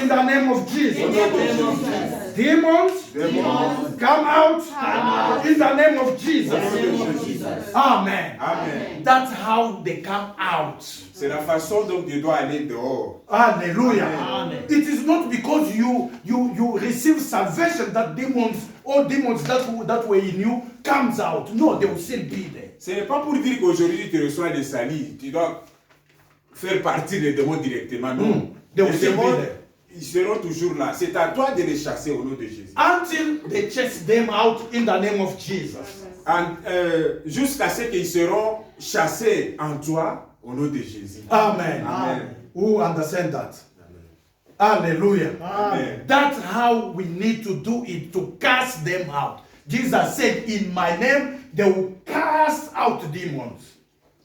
in the name of Jesus. Demons, come out in the name of Jesus. Amen. Amen. That's how they come out. C'est la façon dont tu dois aller dehors. Hallelujah. Amen. It is not because you receive salvation that demons, all demons that were in you comes out. No, they will still be there. Ce n'est pas pour dire qu'aujourd'hui tu reçois des salis, tu dois faire partir les démons directement. Non. They will Les still be démons, there. ils seront toujours là. C'est à toi de les chasser au nom de Jésus. Until they chase them out in the name of Jesus. Jusqu'à ce qu'ils seront chassés en toi au nom de Jésus. Amen. Amen. Who understand that? Hallelujah. Amen. That's how we need to do it, to cast them out. Jesus said, in my name, they will cast out demons.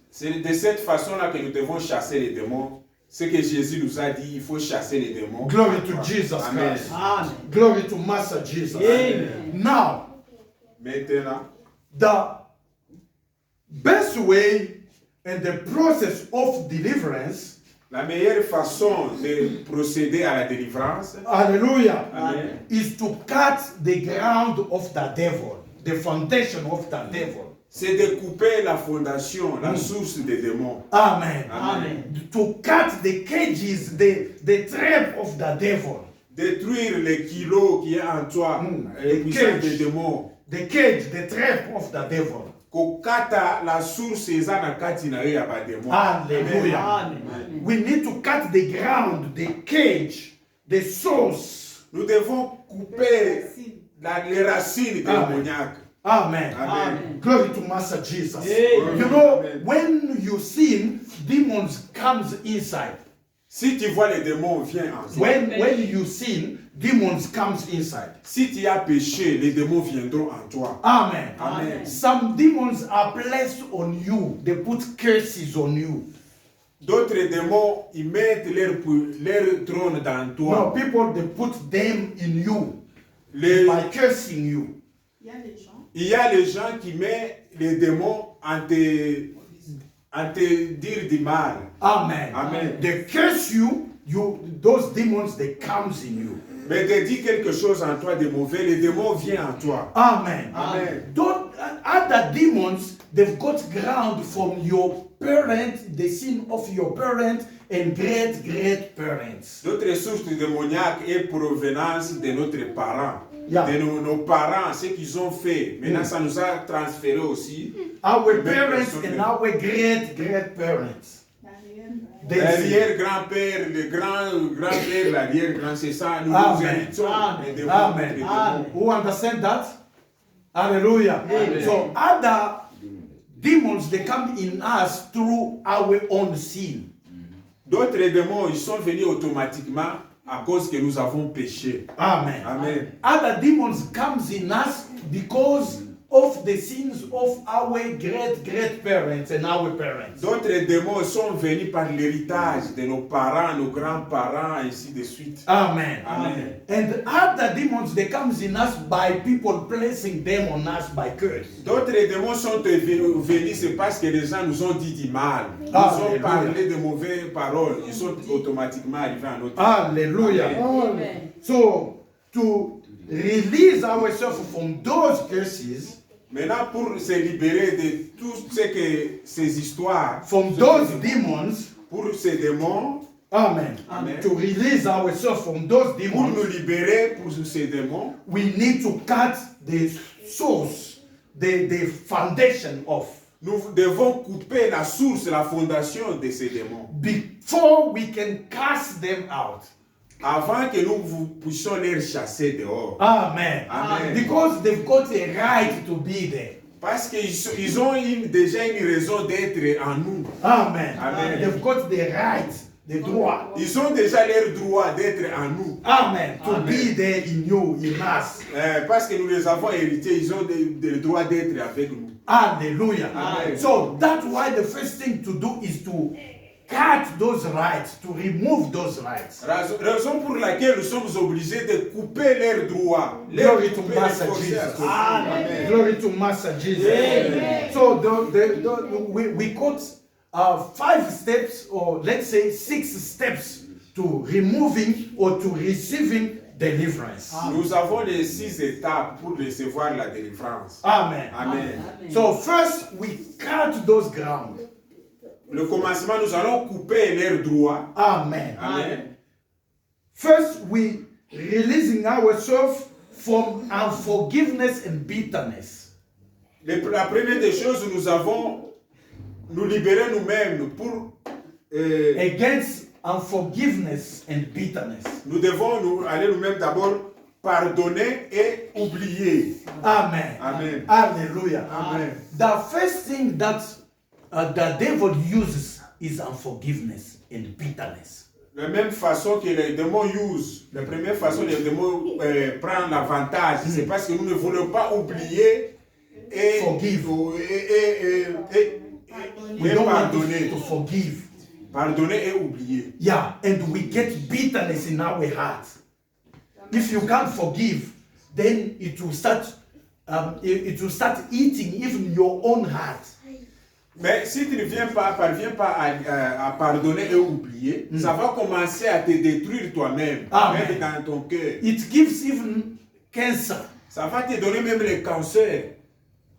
C'est de cette façon-là que nous devons chasser les démons. Ce que Jésus nous a dit, il faut chasser les démons. Glory to Jesus Amen. Christ. Amen. Glory to Master Jesus. Amen. Now, Maintenant, the best way and the process of deliverance, la meilleure façon de procéder à la délivrance, hallelujah, Amen, is to cut the ground of the devil, the foundation of the devil. c'est de couper la fondation, la source des démons. Amen. Amen. To cut the cages, the trap of the devil. Détruire les kilos qui est en toi, les puissances des démons. The cage, the trap of the devil. Kokata la source eza na kati na yo ya ba démons. Hallelujah. Amen. We need to cut the ground, the cage, the source. Nous devons couper les racines démoniaques. Amen. Amen. Glory to Master Jesus. Amen. You know, Amen. when you sin, demons comes inside. Si tu vois les démons, viens en toi. When you sin, demons comes inside. Si tu as péché, les démons viendront en toi. Amen. Amen. Some demons are placed on you. They put curses on you. D'autres démons, ils mettent leur trône dans No, toi. people, they put them in you Les- by cursing you. Il y a des gens. il y a les gens qui mettent les démons en te dire du mal. Amen. Amen. They curse you, those demons, they comes in you. Mais te dit quelque chose en toi de mauvais, les démons viennent en toi. Amen. Amen. Other demons, they've got ground from your parents, the sin of your parents and great parents. D'autres sources démoniaques est provenance de notre parent. Yeah. De nos parents, ce qu'ils ont fait. Maintenant, ça nous a transféré aussi. Our parents and our great parents. They sin. L'arrière-grand-père, le grand-père, l'arrière-grand, c'est ça. Nous nous Amen. héritons les démons. Amen. les démons. Amen. Who understand that? Hallelujah. Amen. So other demons, they come in us through our own sin. D'autres démons, ils sont venus automatiquement à cause que nous avons péché. Amen. Amen. Other demons comes in us because of the sins of our great parents and our parents. D'autres démons sont venus par l'héritage de nos parents, nos grands-parents, ainsi de suite. Amen. Amen. And other demons, they comes in us by people placing them on us by curse. D'autres démons sont venus, c'est parce que les gens nous ont dit du mal. Ils Alléluia. ont parlé de mauvaises paroles. Ils sont automatiquement arrivés à notre vie. Hallelujah. Amen. So to release ourselves from those curses, Maintenant, pour se libérer de tout ce que ces histoires, from those demons, pour ces démons, amen. Amen. To release ourselves from those pour nous demons, libérer pour ces démons, we need to cut the source, the foundation off nous devons couper la source, la fondation de ces démons. before we can cast them out. Avant que nous puissions les chasser dehors. Amen. Amen. Because they've got a right to be there. Parce qu'ils ont déjà une raison d'être en nous. Amen. Amen. They've got the right, the droit. Ils ont déjà leur droit d'être en nous. Amen. To Amen. be there in you, in us. Parce que nous les avons hérités, ils ont le droit d'être avec nous. Hallelujah. Amen. So that's why the first thing to do is to cut those rights, to remove those rights. Raison pour laquelle nous sommes obligés de couper leurs droits. Glory to couper Master les forcer à Jesus. cause. Amen. Glory to Master Jesus. Amen. So we got 5 steps, or let's say 6 steps to removing or to receiving deliverance. Nous avons les 6 étapes pour recevoir la délivrance. Amen. Amen. So first we cut those ground. Le commencement, nous allons couper l'air droit. Amen. Amen. First we releasing ourselves from unforgiveness and bitterness. La première des choses, nous avons nous libérer nous-mêmes pour Against unforgiveness and bitterness. nous devons aller nous-mêmes d'abord pardonner et oublier. Amen. Amen. Hallelujah. Amen. The first thing that the devil uses is unforgiveness and bitterness. De la même façon que les démons la première façon les démons prennent l'avantage, c'est parce que nous ne voulons pas oublier et Forgive. We et don't want pardonner. to forgive. Pardonner et oublier. Yeah, and we get bitterness in our hearts. If you can't forgive, then it will start eating even your own heart. Mais si tu ne parviens pas à pardonner et oublier, ça va commencer à te détruire toi-même, Amen. même dans ton cœur. It gives even cancer. Ça va te donner même le cancer.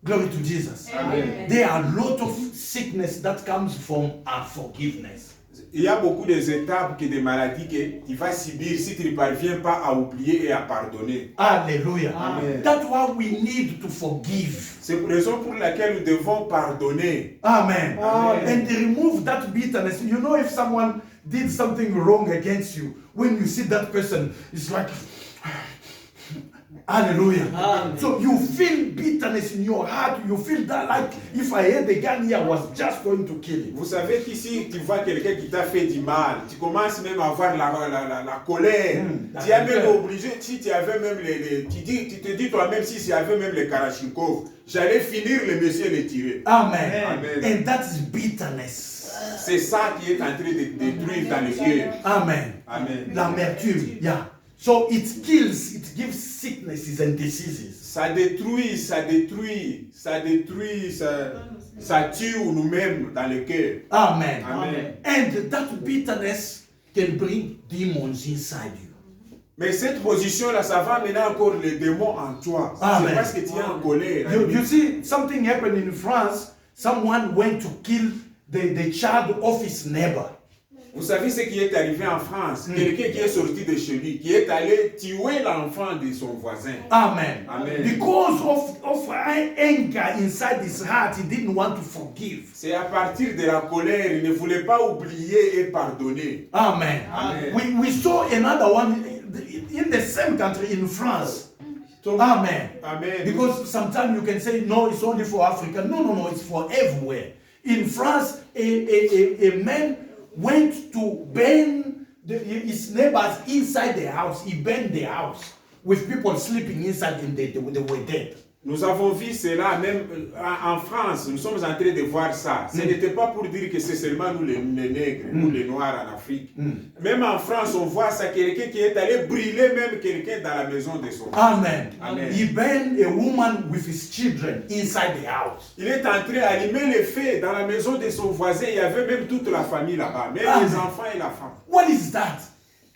Glory to Jesus. Amen. There are a lot of sickness that comes from unforgiveness. Il y a beaucoup d'étapes des maladies que tu vas subir si tu ne parviens pas à oublier et à pardonner. Hallelujah. Amen. That's why we need to forgive. C'est la raison pour laquelle nous devons pardonner. Amen. Amen. And remove that bitterness. You know, if someone did something wrong against you, when you see that person, it's like, hallelujah. Amen. So you feel bitterness in your heart. You feel that like if I had a gun here, I was just going to kill him. Vous savez qu'ici, tu vois quelqu'un qui t'a fait du mal, tu commences même à avoir la colère. Tu es même obligé, si tu avais même tu te dis toi-même, si tu avais même les Kalachnikov, j'allais finir le monsieur et le tirer. Amen. Amen. And that is bitterness. C'est ça qui est en train de détruire dans le cœur. Amen. Amen. L'amertume. Yeah. So it kills, it gives sicknesses and diseases. Ça détruit, ça tue nous-mêmes dans le cœur. Amen. Amen. And that bitterness can bring demons inside you. Mais cette position-là, ça va amener encore les démons en toi. Amen. C'est parce que tu es en colère. You see, something happened in France. Someone went to kill the child of his neighbor. Vous savez ce qui est arrivé en France? Quelqu'un qui est sorti de chez lui, qui est allé tuer l'enfant de son voisin. Amen. Amen. Because of anger inside his heart, he didn't want to forgive. C'est à partir de la colère, il ne voulait pas oublier et pardonner. Amen. Amen. We saw another one in the same country, in France. Amen. Amen. Because sometimes you can say, no, it's only for Africa. No, it's for everywhere. In France, a man went to burn his neighbors inside the house. He burned the house with people sleeping inside and they were dead. Nous avons vu cela même en France. Nous sommes en train de voir ça. Ce n'était pas pour dire que c'est seulement nous les nègres, nous les noirs en Afrique. Même en France, on voit ça, quelqu'un qui est allé brûler même quelqu'un dans la maison de son fils. Amen. Amen. He burned a woman with his children inside the house. Il est entré à allumer le feu dans la maison de son voisin. Il y avait même toute la famille là-bas, même Amen. les enfants et la femme. What is that?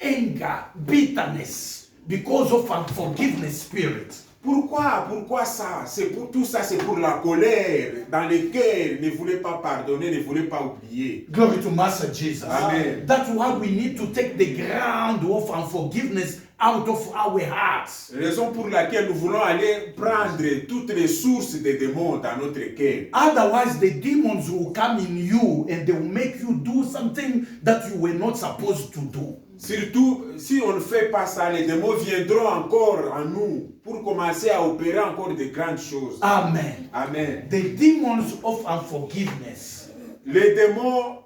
Anger, bitterness, because of unforgiveness spirit. Pourquoi ça? Tout ça, c'est pour la colère dans le cœur. Ne voulait pas pardonner, ne voulait pas oublier. Glory to Master Jesus. Amen. That's why we need to take the ground of unforgiveness out of our hearts. Raison pour laquelle nous voulons aller prendre toutes les sources des démons dans notre cœur. Otherwise, the demons will come in you and they will make you do something that you were not supposed to do. Surtout, si on ne fait pas ça, les démons viendront encore en nous pour commencer à opérer encore de grandes choses. Amen. Amen. The demons of unforgiveness. Les démons,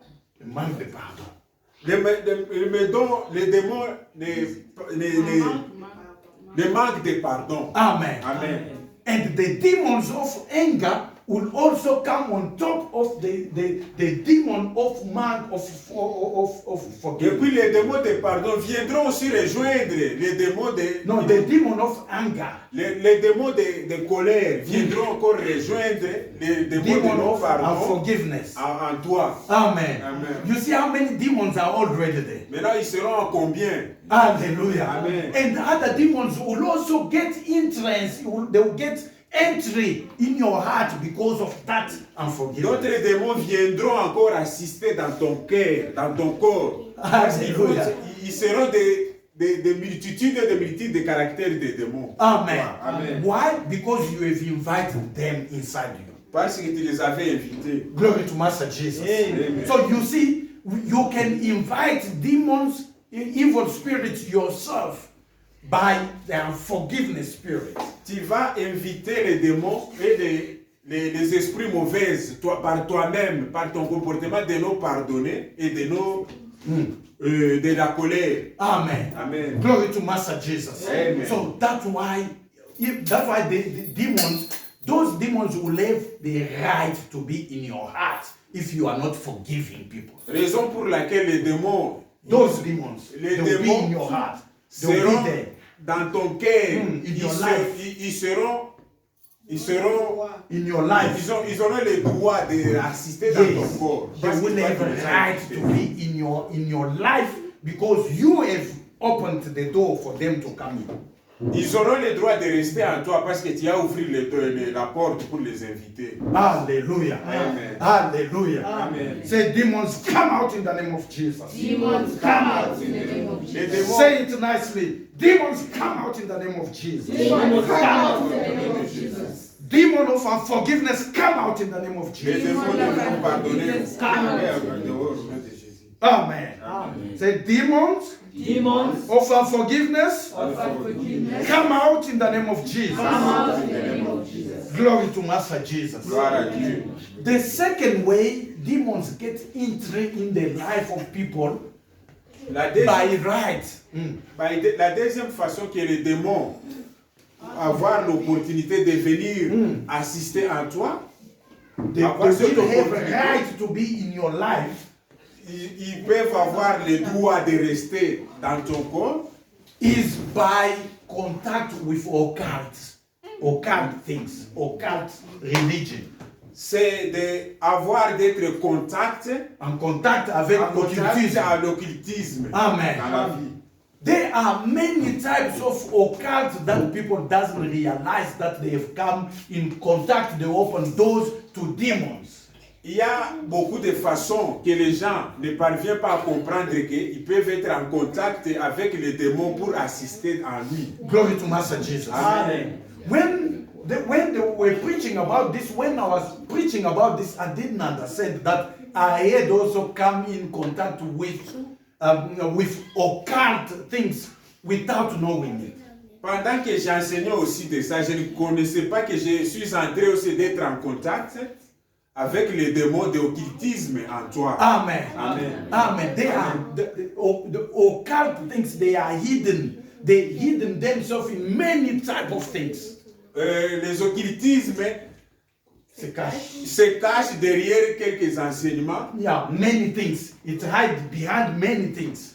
Manque de pardon. les démons ne manquent de pardon. Amen. Amen. And the demons of anger will also come on top of the demon of man of Et forgiveness. puis les démons de pardon viendront aussi rejoindre les démons de... No, the demon of anger. Les démons de colère viendront encore rejoindre les démons de Demon of non-pardon unforgiveness. en toi. Amen. Amen. You see how many demons are already there. Maintenant, ils seront en combien? Hallelujah. Amen. And other demons will also get entrance. They will get entry in your heart because of that unforgiveness. D'autres démons viendront encore assister dans ton cœur, dans ton corps. Parce qu'ils vont- Alléluia. ils seront des multitudes et des multitudes de caractères des démons. Amen. Amen. Why? Because you have invited them inside you. Parce que tu les avais invités. Glory to Master Jesus. Amen. So you see, you can invite demons, evil spirits yourself by the unforgiveness spirit. Tu vas inviter les démons et les esprits mauvais par toi-même, par ton comportement de nous pardonner et de la colère. Amen. Amen. Glory to Master Jesus. Amen. So that's why the demons, those demons will have the right to be in your heart if you are not forgiving people. Raison pour laquelle les démons, Those demons, les they will be in démons your heart. They will seront be there. dans ton cœur. In Ils your se- life. ils seront, In your life. ils auront le droit d'assister dans ton Yes. corps. They Parce que will toi, have tu a les as right invités. to be in your life because you have opened the door for them to come in. Ils auront le droit de rester en toi parce que tu as ouvert la porte pour les inviter. Hallelujah. Amen. Hallelujah. Amen. Say, demons, come out in the name of Jesus. Demons come out in the name of Les Jesus. démons, Say it nicely. Demons, come out in the name of Jesus. Demons come out in the name of Jesus. Demon of unforgiveness, come out in the name of les Jesus. démons de nous pardonner. Come out. Dehors, au nom de Jésus. Amen. Say, demons Demons of unforgiveness, of unforgiveness come out in the name of Jesus. come out in the name of Jesus. Glory to Master Jesus. Gloire à Dieu. The second way demons get entry in the life of people La by deuxième, right. la deuxième façon que les démons avoir l'opportunité de venir assister en toi, They avoir cette will have a opportunité, right to be in your life ils peuvent avoir le droit de rester dans ton corps is by contact with occult things, occult religion, c'est d'être contact en contact avec en contact l'occultisme. à l'occultisme Amen. dans la vie. There are many types of occult that people doesn't realize that they have come in contact. They open doors to demons. Il y a beaucoup de façons que les gens ne parviennent pas à comprendre qu'ils peuvent être en contact avec les démons pour assister en lui. Glory to Master Jesus. Amen. When they were preaching about this, when I was preaching about this, I didn't understand that I had also come in contact with occult things without knowing it. Pendant que j'enseignais aussi de ça, je ne connaissais pas que je suis entré aussi d'être en contact avec les démons de occultisme en toi. Amen. Amen. Amen. They are the occult things. They are hidden. They hidden themselves in many type of things. Les occultismes C'est cache. se cachent derrière quelques enseignements. Yeah, many things. It hides behind many things.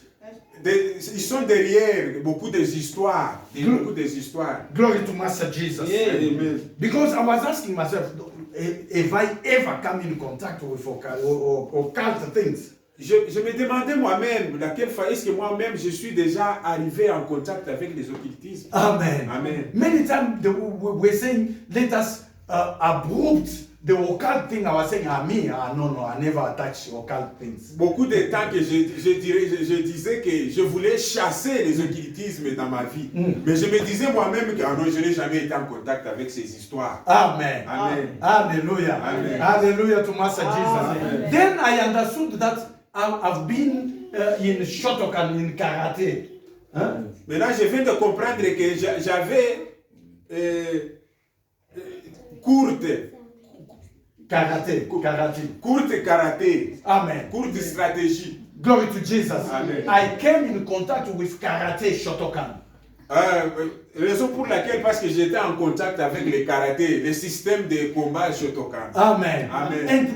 Ils sont derrière beaucoup des histoires. Beaucoup des histoires. Glory to Master Jesus. Amen. Because I was asking myself, have I ever come in contact with occult things? Je me demandais moi-même, laquelle fois est-ce que moi-même je suis déjà arrivé en contact avec les occultismes. Amen. Amen. Many times we're saying, let us abrupt the occult thing. I was saying, no, I never attach occult things. Beaucoup de temps que je disais que je voulais chasser les occultismes dans ma vie. Mais je me disais moi-même que non, je n'ai jamais été en contact avec ces histoires. Amen. Amen. Hallelujah. Amen. Hallelujah to Master Amen. Jesus. Then I understood that I've been in Shotokan, in karate. Huh? Maintenant, je viens de comprendre que j'avais courte karaté, Amen. courte stratégie. Glory to Jesus. Amen. I came in contact with karate Shotokan. Raison pour laquelle, parce que j'étais en contact avec les karaté, les systèmes de combat Shotokan. Amen. Amen. And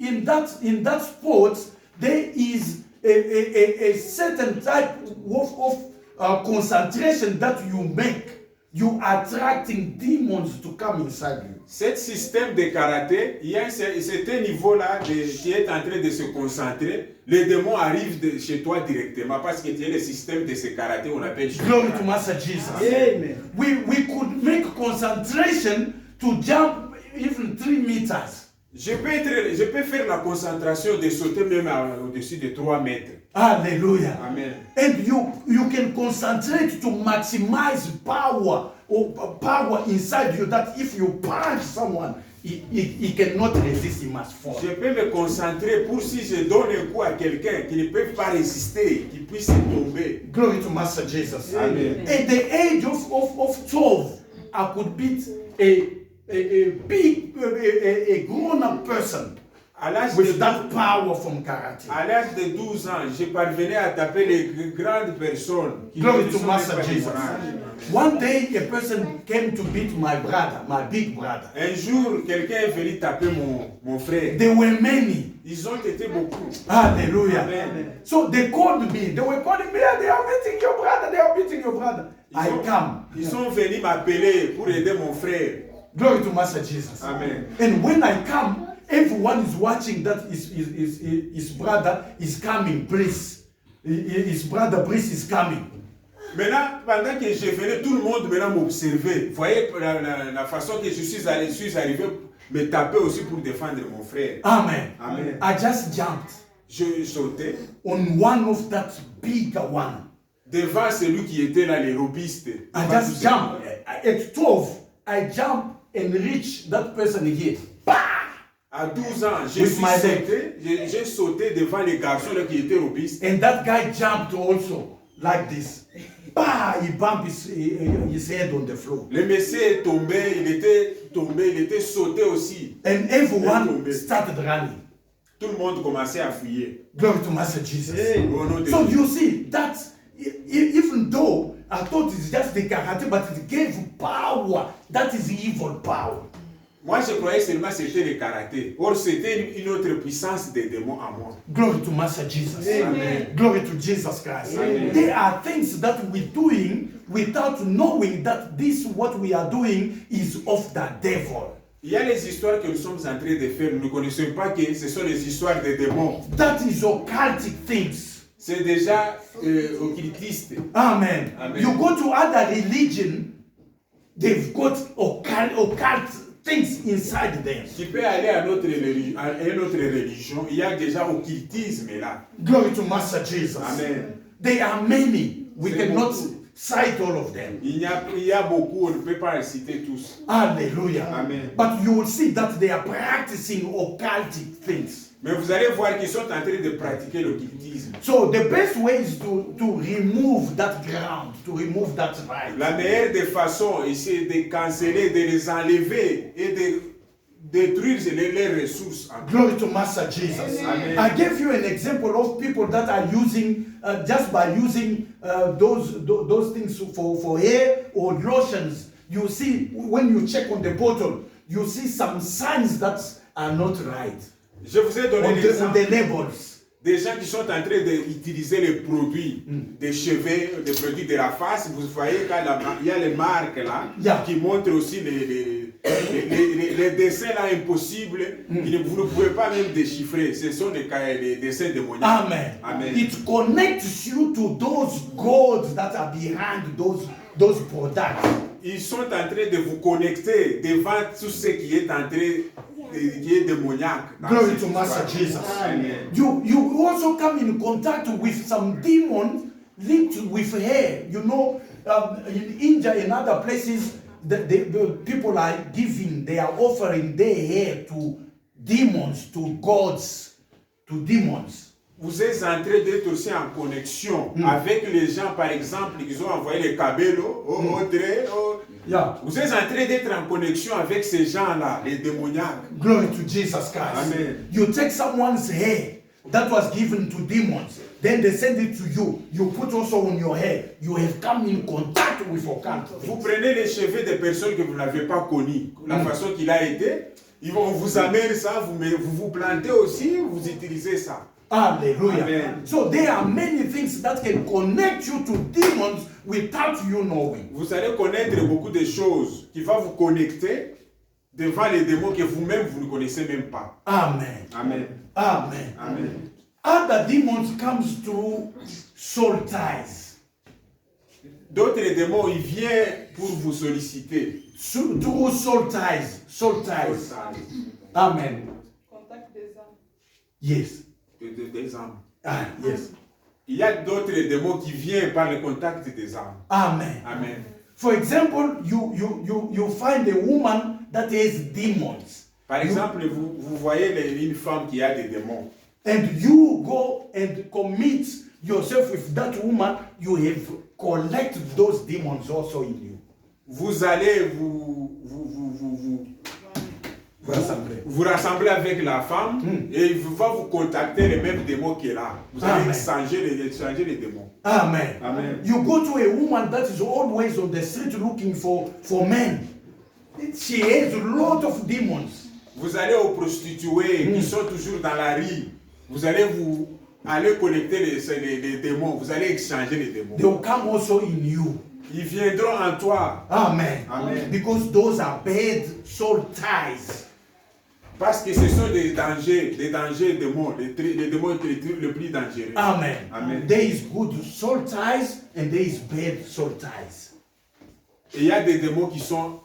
in that sport, there is a certain type of concentration that you make. You attracting demons to come inside you. Cet système de karaté, il y a un certain niveau-là qui est en train de se concentrer. Les démons arrivent chez toi directement parce que tu as le système de ce karaté, on appelle Glory to Master Jesus. Amen. We could make concentration to jump even 3 meters. Je peux faire la concentration de sauter même au-dessus de 3 mètres. Hallelujah. Amen. And you can concentrate to maximize power inside you, that if you punch someone, he cannot resist, he must fall. Je peux me concentrer pour si je donne un coup à quelqu'un qui ne peut pas résister, qui puisse tomber. Glory to Master Jesus. Amen. At the age of 12, I could beat a big, a grown-up person À l'âge with de that power from karate. À l'âge de 12 ans, je parvenais à taper les grandes personnes. Glory ne to sont Master même pas Jesus. ignorantes. One day, a person came to beat my brother, my big brother. Un jour, quelqu'un est venu taper mon frère. There were many. Ils ont été beaucoup. Hallelujah. Amen. So they called me. They were calling me, "Ah, they are beating your brother. They are beating your brother." Ils sont venus m'appeler pour aider mon frère. Glory to Master Jesus. Amen. And when I come, everyone is watching that his brother is coming, Brice. His brother Brice is coming. Maintenant, pendant que je venais, tout le monde maintenant m'observait. Vous voyez la façon que je suis arrivé me taper aussi pour défendre mon frère. Amen. Amen. I just jumped Je sautais on one of that bigger one. devant celui qui était là, les robistes. I just jumped. At 12, I jumped and reached that person here. Bah! À 12 ans, j'ai sauté devant les garçons là, qui étaient robistes. And that guy jumped also like this. Bah! He bumped his head on the floor. Le monsieur est tombé, il était sauté aussi. And everyone started running. Tout le monde commençait à fuyer. Glory to Master Jesus. Au nom de So Dieu. you see, that even though I thought it's just the karate, but it gave power. That is evil power. Moi, je croyais seulement que c'était le karaté. Or, c'était une autre puissance des démons à moi. Glory to Master Jesus. Amen. Glory to Jesus Christ. Amen. There are things that we're doing without knowing that this, what we are doing, is of the devil. Il y a les histoires que nous sommes en train de faire. Nous ne connaissons pas que ce sont les histoires des démons. That is occultic things. C'est déjà occultiste. Amen. Amen. You go to other religion, they've got occult things inside them. Tu peux aller à une autre religion. Il y a déjà occultisme là. Glory to Master Jesus. Amen. There are many. We C'est cannot beaucoup. cite all of them. Il y a beaucoup, on ne peut pas les citer tous. Hallelujah. Amen. But you will see that they are practicing occultic things. Mais vous allez voir qu'ils sont en train de pratiquer l'occultisme. So the best way is to remove that ground, to remove that right. La meilleure des façons, c'est de canceller, de les enlever et de détruire les ressources. Glory to Master Jesus. Amen. I gave you an example of people that are using, just by using those things for hair or lotions. You see, when you check on the bottle, you see some signs that are not right. Je vous ai donné On l'exemple the labels. des gens qui sont en train d'utiliser les produits des cheveux, des produits de la face. Vous voyez il y a les marques là Yeah. qui montrent aussi les dessins là impossibles que vous ne pouvez pas même déchiffrer. Ce sont des dessins démoniaques. Amen. Amen. It connects you to those gods that are behind those products. Ils sont en train de vous connecter devant tout ce qui est en train qui est démoniaque. dans Glory cette to Master histoire. Jesus. Amen. You also come in contact with some demons linked with hair. You know, in India and other places, the people are giving, they are offering their hair to demons, to gods, to demons. Vous êtes en train d'être aussi en connexion avec les gens, par exemple, qui ont envoyé les cabellos au Audrey. Yeah. Vous êtes en train d'être en connexion avec ces gens-là, les démoniaques. Glory to Jesus Christ. Amen. You take someone's hair that was given to demons. then they send it to you. You put also on your hair. You have come in contact with occult. Vous prenez les cheveux des personnes que vous n'avez pas connues, la façon qu'il a été, on vous amène ça, vous plantez aussi, vous utilisez ça. Hallelujah. Amen. So there are many things that can connect you to demons without you knowing. Vous allez connaître beaucoup de choses qui vont vous connecter devant les démons que vous-même vous ne connaissez même pas. Amen. Amen. Amen. Amen. Other demons comes through soul ties. D'autres démons, ils viennent pour vous solliciter. Through soul ties. Soul ties. Amen. Contact des âmes. Yes. Des âmes. Ah, yes. Il y a d'autres démons qui viennent par le contact des âmes. Amen. Amen. For example, you find a woman that has demons. Par exemple, vous voyez une femme qui a des démons. And you go and commit yourself with that woman, you have collected those demons also in you. Vous allez vous rassembler avec la femme et il va vous contacter les mêmes démons qu'elle a. Vous allez échanger les démons. Amen. Amen. You go to a woman that is always on the street looking for men. She has a lot of demons. Vous allez aux prostituées qui sont toujours dans la rue. Vous allez aller collecter les démons. Vous allez échanger les démons. They will come also in you. Ils viendront en toi. Amen. Amen. Because those are bad soul ties. Parce que ce sont des dangers démons, les démons les plus dangereux. Amen. Amen. There is good soul ties and there is bad soul ties. Et il y a des démons qui sont...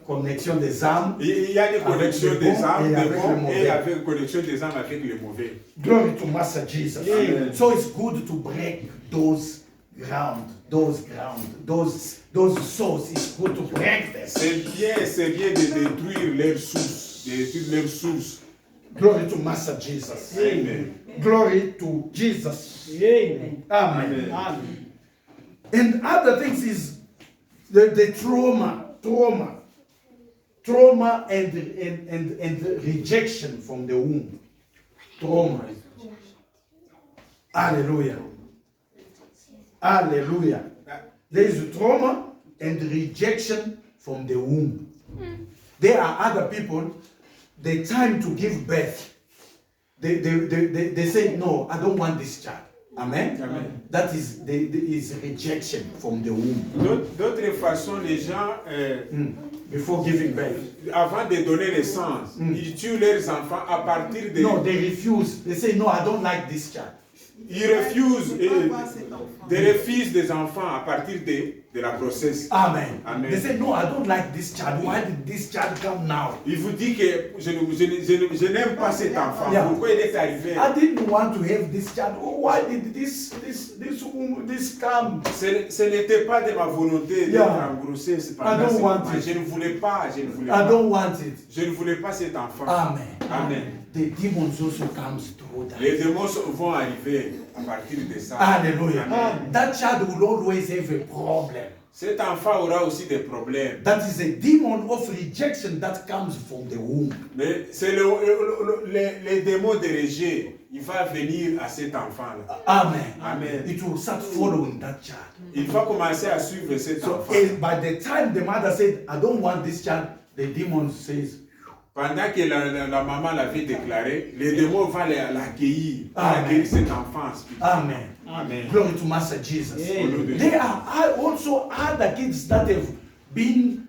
Connexion des âmes. Il y a des connexions les des bons âmes, et des avec les bons, mauvais. et avec connexion des âmes avec les mauvais. Glory to Master Jesus. Amen. So it's good to break those souls. It's good to break them. C'est bien de détruire leurs sources. Glory to Master Jesus. Amen. Glory to Jesus. Amen. Amen. Amen. And other things is the trauma and rejection from the womb. Trauma. Hallelujah. Hallelujah. There is trauma and rejection from the womb. There are other people, the time to give birth, they say, no, I don't want this child. Amen? Amen. That is rejection from the womb. D'autres façons, les gens, Before giving birth. avant de donner naissance, ils tuent leurs enfants à partir de... No, they refuse. They say, no, I don't like this child. Ils refusent Je ne veux pas avoir cet enfant. des refus des enfants à partir de la grossesse. Amen. Amen. They say, no, I don't like this child. Why did this child come now? Il vous dit que je n'aime pas cet enfant. Yeah. Pourquoi il est arrivé? I didn't want to have this child. Oh, why did this come? Ce n'était pas de ma volonté d'être Yeah. en grossesse I pendant don't ce want moment. it. Je ne voulais pas. I don't want it. Je ne voulais pas cet enfant. Amen. Amen. The demons also comes through that. Les démons vont arriver à partir de ça. Hallelujah. Amen. That child will always have a problem. Cet enfant aura aussi des problèmes. That is a demon of rejection that comes from the womb. Mais c'est les démons de rejet. Il va venir à cet enfant-là. Amen. Amen. It will start following that child. Il va commencer à suivre cet So enfant. by the time the mother said, I don't want this child, the demon says, Pendant que la maman l'avait déclaré, les démons vont l'accueillir. Amen. Accueillir cet enfant. Amen. Amen. Glory to Master Jesus. Amen. There are also other kids that have been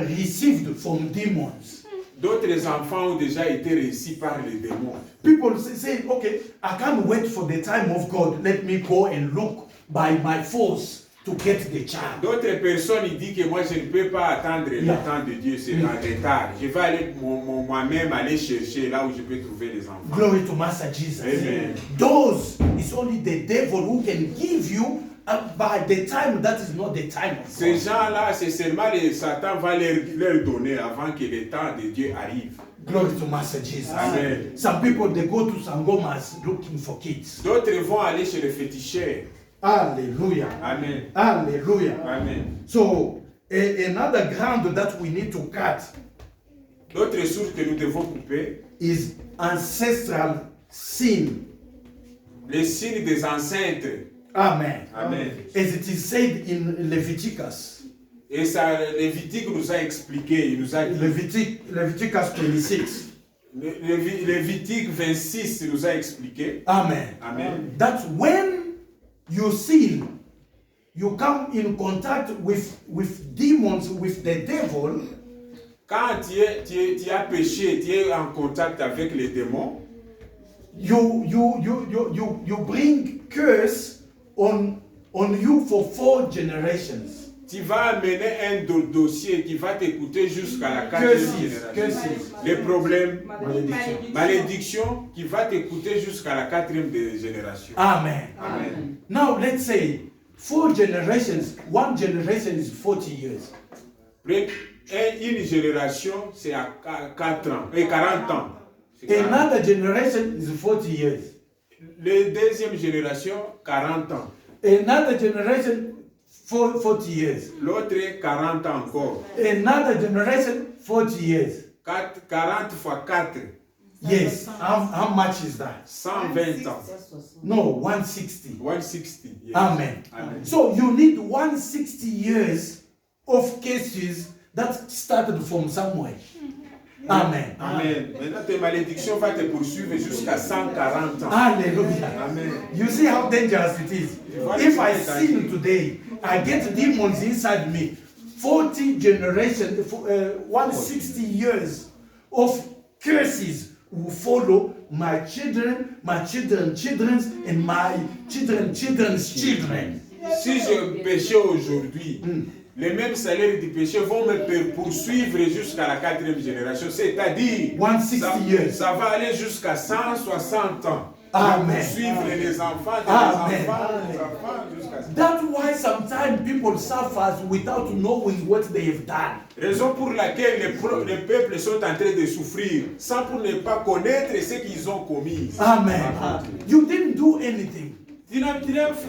received from demons. D'autres enfants ont déjà été reçus par les démons. People say, okay, I can't wait for the time of God. Let me go and look by my force to get the child. D'autres personnes ils disent que moi je ne peux pas attendre Yeah. le temps de Dieu, c'est en retard. Je vais aller moi-même aller chercher là où je peux trouver les enfants. Glory to Master Jesus. Amen. Those is only the devil who can give you by the time that is not the time of Ces God. gens-là, c'est seulement Satan va leur donner avant que le temps de Dieu arrive. Glory to Master Jesus. Amen. Some people they go to Sangomas looking for kids. D'autres vont aller chez le féticheur. Hallelujah. Amen. Hallelujah. Amen. So another ground that we need to cut D'autres sources que nous devons couper, is ancestral sin. Les signes des ancêtres. Amen. Amen. As it is said in Leviticus. Et ça, Lévitique nous a expliqué, il nous a dit. Leviticus 26. Lévitique 26 nous a expliqué. Amen. Amen. That when you sin, you come in contact with demons, with the devil. Quand tu as péché, tu es en contact avec les démons. You bring curse on you for 4 generations. Tu vas amener un dossier qui va t'écouter jusqu'à la 4e génération. Les problèmes, malédiction qui va t'écouter jusqu'à la 4e génération. Amen. Amen. Now let's say 4 generations, 1 generation is 40 years. Une génération, c'est à 4 ans, et 40 ans. Another generation is 40 years. La deuxième génération, 40 ans. Another generation, 40 years. L'autre, 40 ans encore. Another generation, 40 years. 40 fois 4. Yes. How much is that? 120 ans. No, 160. 160. Yes. Amen. Amen. So you need 160 years of cases that started from somewhere. Amen. Amen. Maintenant, tes malédictions vont te poursuivre jusqu'à 140 ans. Hallelujah. Amen. You see how dangerous it is. If I sin today, I get demons inside me. 40 generations, 160 years of curses will follow my children, children's, and my children's children. Si je péchais aujourd'hui, les mêmes salaires du péché vont me poursuivre jusqu'à la 4e génération. C'est-à-dire, 160 years. Ça va aller jusqu'à 160 ans. Amen. Suivre les enfants, Amen. les enfants jusqu'à ça. That's why sometimes people suffer without knowing what they have done. Raison pour laquelle les peuples sont en train de souffrir sans pour ne pas connaître ce qu'ils ont commis. Amen. You didn't do anything. Tu n'as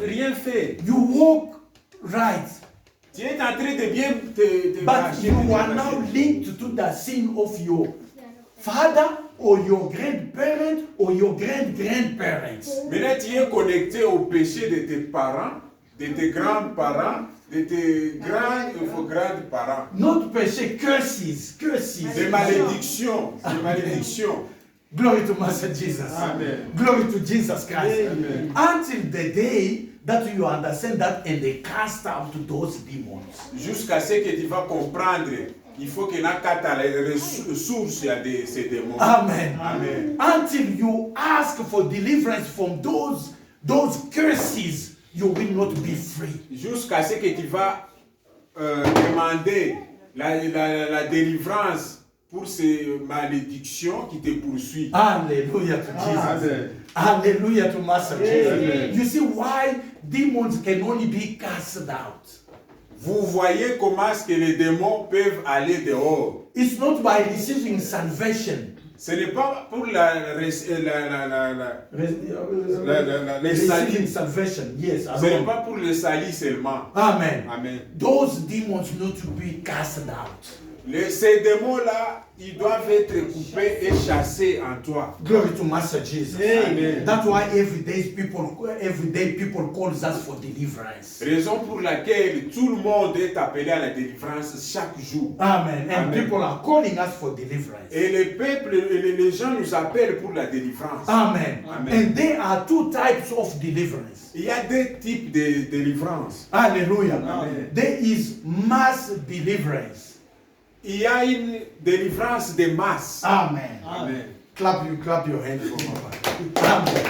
rien fait. You walk right. Tu es en train de bien te But marcher, you are now linked to the sin of your father or your grandparent or your grandparents. Maintenant, tu es connecté au péché de tes parents, de tes grands-parents, de tes grands-parents. Not péché, curses. Des malédictions. Glory to Master Jesus. Amen. Glory to Jesus Christ. Amen. Until the day that you understand that and they cast out those demons. Jusqu'à ce que tu vas comprendre, il faut que tu aies les ressources de ces démons. Amen. Amen. Until you ask for deliverance from those curses, you will not be free. Jusqu'à ce que tu vas demander la délivrance pour ces malédictions qui te poursuivent. Hallelujah to Jesus. Amen. Hallelujah to Master Jesus. Amen. You see why demons can only be cast out. Vous voyez comment est-ce que les démons peuvent aller dehors. It's not by receiving salvation. Ce n'est pas pour les Receiving salis. salvation, yes. Ce n'est pas pour les salis seulement. Amen. Amen. Those demons need to be cast out. Ces démons-là, ils doivent être coupés et chassés en toi. Glory to Master Jesus. Amen. That's why every day people call us for deliverance. Raison pour laquelle tout le monde est appelé à la délivrance chaque jour. Amen. And Amen. people are calling us for deliverance. Et les peuples, les gens nous appellent pour la délivrance. Amen. Amen. And there are 2 types of deliverance. Il y a 2 types de délivrance. Hallelujah. Amen. There is mass deliverance. Il y a une délivrance de masse. Amen. Amen. Clap your hands for Papa. Amen.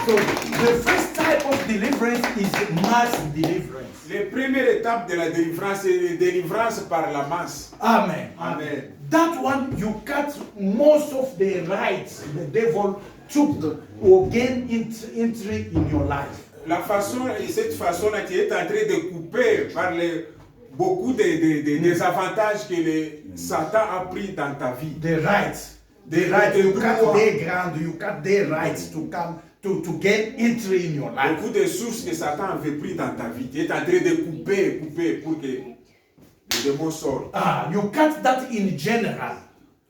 So the first type of deliverance is mass deliverance. La première étape de la délivrance est la délivrance par la masse. Amen. Amen. That one you cut most of the rights the devil took or gain entry in your life. Cette façon-là, tu es en train de couper par beaucoup des avantages que Satan a pris dans ta vie. The rights. You cut their ground, you cut their rights to come to get entry in your life. Beaucoup de sources que Satan avait pris dans ta vie. Tu es en train de couper pour que les démons sortent. You cut that in general.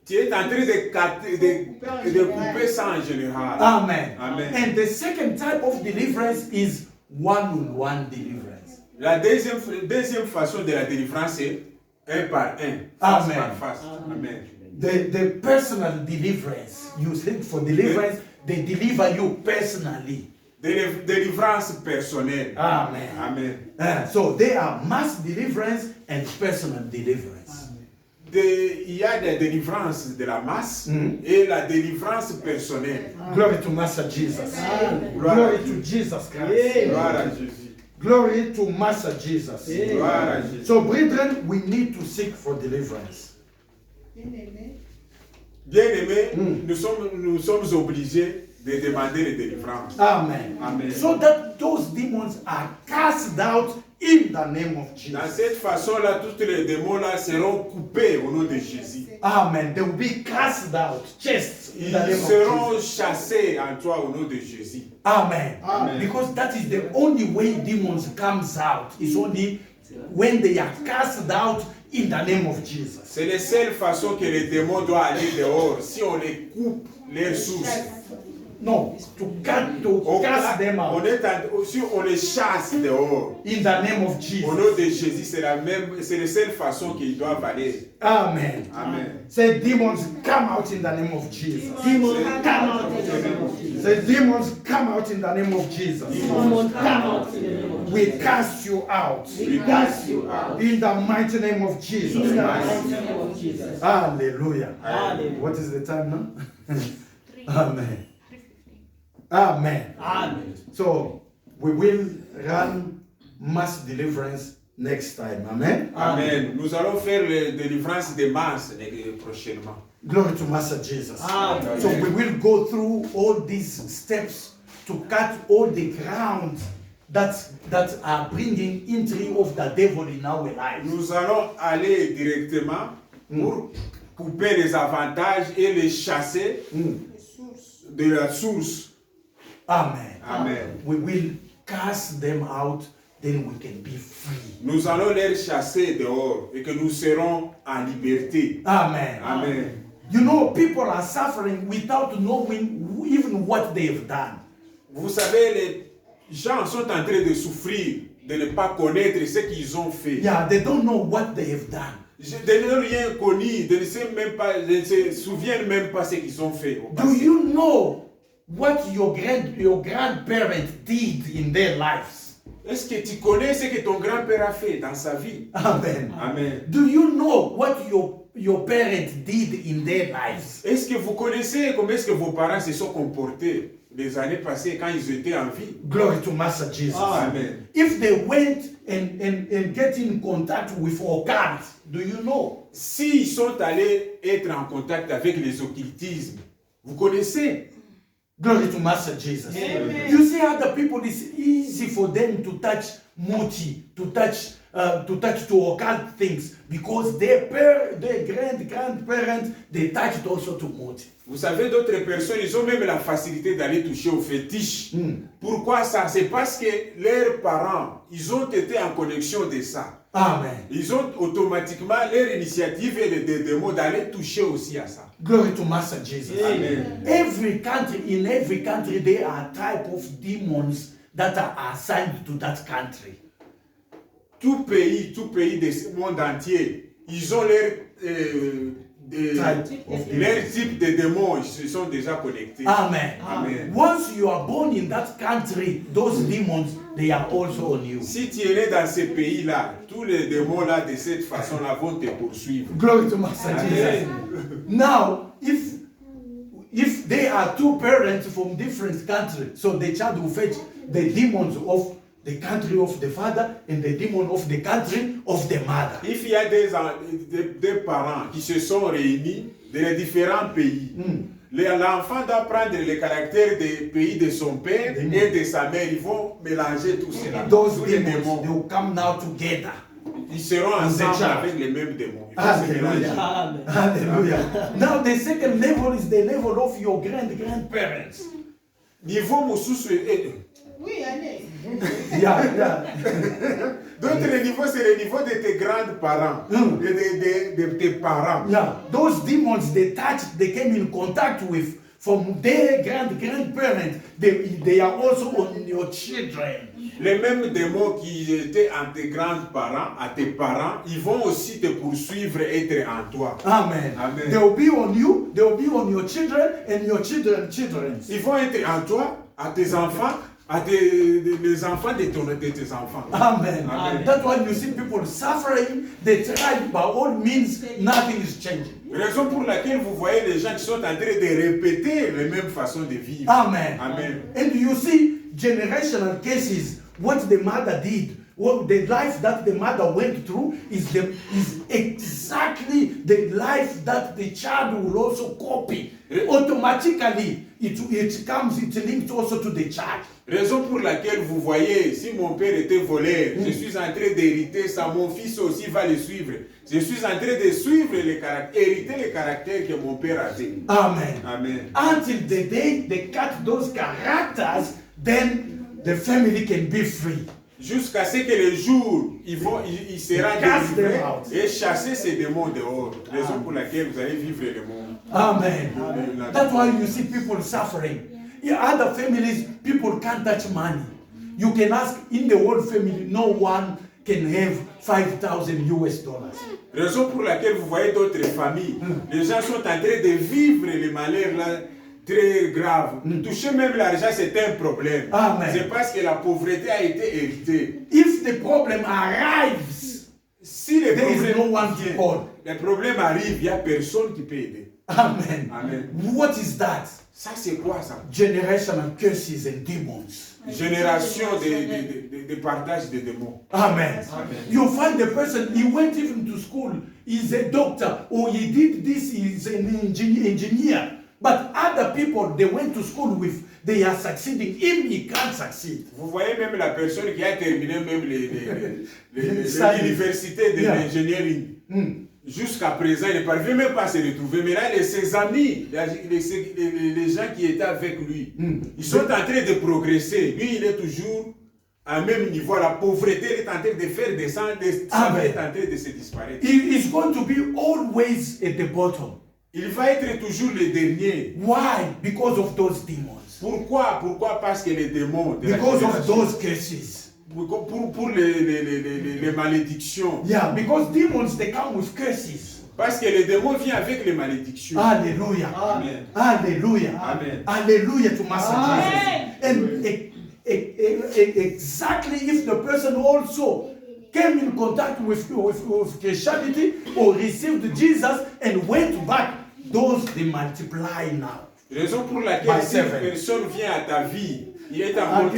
Tu Tu es en train de couper ça en général. Amen. Amen. And the second type of deliverance is one-on-one deliverance. La deuxième façon de la délivrance, c'est un par un, face Amen. par face. Amen. The personal deliverance. You think for deliverance, they deliver you personally. Délivrance personnelle. Amen. Amen. So there are mass deliverance and personal deliverance. Il y a des délivrances de la masse et la délivrance personnelle. Glory to Master Jesus. Glory to Jesus Christ. Gloire à Jésus. Glory to Master Jesus. Gloire à Jésus. So, brethren, we need to seek for deliverance. Bien-aimé, Bien-aimés, nous sommes obligés de demander les délivrances. Amen. Amen. So that those demons are cast out in the name of Dans Jesus. cette façon-là, tous les démons-là seront coupés au nom de Jésus. Amen. They will be cast out, chased in the name Ils of seront Jesus. chassés en toi au nom de Jésus. Amen. Amen. Because that is the only way demons comes out. It's only when they are cast out in the name of Jesus. C'est la seule façon que les démons doivent aller dehors, si on les coupe leur source. No, to cast them out Si on les chasse dehors, in the name of au Jesus. nom de Jésus, c'est la seule façon qu'ils doivent aller. Amen. Amen. Say demons come out in the name of Jesus. Demons come out in the name of Jesus. Say demons come out in the name of Jesus. Demons come out in the name of Jesus. We cast you out We cast you out in the mighty name of Jesus. in the mighty name of Jesus. Hallelujah. Hallelujah. What is the time now? Amen. Amen. Amen. So we will run mass deliverance next time. Amen. Amen. Nous allons faire les délivrances de masse prochainement. Glory to Master Jesus. Amen. So we will go through all these steps to cut all the ground that are bringing entry of the devil in our lives. Nous allons aller directement pour couper les avantages et les chasser les sources. de la source. Amen. Amen. We will cast them out, then we can be free. Nous allons les chasser dehors et que nous serons en liberté. Amen. Amen. You know, people are suffering without knowing even what they have done. Vous savez, les gens sont en train de souffrir, de ne pas connaître ce qu'ils ont fait. Yeah, they don't know what they have done. De ne rien connu, de ne se souviennent même pas ce qu'ils ont fait. au Do passé. you know what your grandparents did in their lives? Est-ce que tu connais ce que ton grand-père a fait dans sa vie? Amen. Amen. Do you know what your parents did in their lives? Est-ce que vous connaissez comment est-ce que vos parents se sont comportés les années passées quand ils étaient en vie? Glory to Master Jesus. Amen. If they went and get in contact with occult, do you know? S'ils sont allés être en contact avec les occultismes, vous connaissez? Glory to Master Jesus. Amen. You see, other people, it's easy for them to touch muti, to touch to occult things, because their grandparents, they touched also to muti. Vous savez, d'autres personnes, ils ont même la facilité d'aller toucher aux fétiches. Pourquoi ça? C'est parce que leurs parents, ils ont été en connexion de ça. Amen. Ils ont automatiquement leur initiative et les démons d'aller toucher aussi à ça. Glory to Master Jesus. Amen. In every country, there are type of demons that are assigned to that country. Tout pays du monde entier, ils ont leur type de démons, ils se sont déjà connectés. Amen. Amen. Once you are born in that country, those demons, they are also on you. Si tu es né dans ce pays-là, tous les démons-là de cette façon-là vont te poursuivre. Glory to Master Jesus. Now, if they are two parents from different countries, so the child will fetch the demons of the country of the father and the demon of the country of the mother. Il y a des parents qui se sont réunis de les différents pays. L'enfant doit prendre le caractère des pays de son père et de sa mère. Ils vont mélanger tout cela. Those Tous les demons, démons. they will come now together. Ils seront ensemble avec les mêmes démons. Ils vont se mélanger. Hallelujah. Hallelujah. Now the second level is the level of your grandparents. Niveau mosusu, Oui, allez. Yeah. D'autres niveaux, c'est le niveau de tes grands-parents, de tes parents. Yeah, those demons they touched, they came in contact with from their grandparents. They are also on your children. Les mêmes démons qui étaient en tes grands-parents, à tes parents, ils vont aussi te poursuivre et être en toi. Amen. Amen. They will be on you, they will be on your children and your children. Ils vont être en toi, à tes enfants, à les enfants de tes enfants. Amen. Amen. That's why you see people suffering. They try by all means, nothing is changing. Raison pour laquelle vous voyez les gens qui sont en train de répéter les mêmes façons de vivre. Amen. Amen. And you see generational cases, what the mother did, what the life that the mother went through is exactly the life that the child will also copy. Automatically, it links also to the child. Raison pour laquelle vous voyez, si mon père était voleur, je suis en train d'hériter ça, mon fils aussi va le suivre. Je suis en train de suivre hériter le caractère que mon père avait. Amen. Amen. Until the day they cut those characters, then the family can be free. Jusqu'à ce que le jour, il sera Cast them délivré out. et chasser ces démons dehors. Raison pour laquelle vous allez vivre le monde. Amen. That's why you see people suffering. In other families, people can't touch money. You can ask, in the whole family, no one can have $5,000. Raison pour laquelle vous voyez d'autres familles, les gens sont en train de vivre les malheurs là très graves. Toucher même l'argent, c'est un problème. Amen. C'est parce que la pauvreté a été héritée. If the problem arrives, Si les there is problèmes no one to call. les problèmes arrivent, il n'y a personne qui peut aider. Amen. Amen. What is that? Ça, c'est quoi ça? Generational curses and demons. Génération de partage des démons. Amen. You find the person, he went even to school, he's a doctor, or he did this, he's an engineer. But other people they went to school with, they are succeeding. Him, he can't succeed. Vous voyez même la personne qui a terminé même Studies. l'université de Yeah. l'ingénierie. Jusqu'à présent, il ne parvient même pas à se retrouver. Mais là, ses amis, les gens qui étaient avec lui, ils sont en train de progresser. Lui, il est toujours à même niveau. La pauvreté est en train de faire descendre, ça est en train de se disparaître. He is going to be always at the bottom. Il va être toujours le dernier. Why? Because of those demons. Pourquoi? Pourquoi? Parce que les démons de la Because of génération, those curses. pour les malédictions. Yeah, because demons they come with curses. Parce que les démons viennent avec les malédictions. Hallelujah. Amen. Hallelujah. Amen. Hallelujah to Master Jesus. And exactly if the person also came in contact with Christianity or received Jesus and went back, those they multiply now. Raison pour laquelle By si une seven. personne vient à ta vie, il est en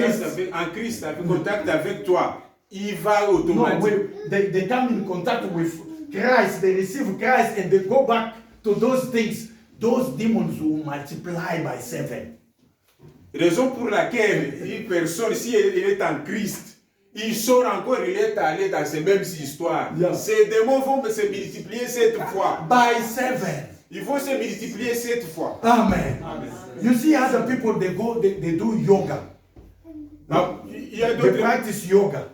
Christ, avec contact avec toi, il va No, automatiquement. they come in contact with Christ, they receive Christ, and they go back to those things. Those demons will multiply by 7. Raison pour laquelle une personne, si elle est en Christ, il sort encore, il est allé dans ces mêmes histoires. Yeah. Ces démons vont se multiplier 7 fois. By 7. Ils vont se multiplier 7 fois. Amen. Amen. You see other people, they do yoga. Il y a They d'autres. practice yoga.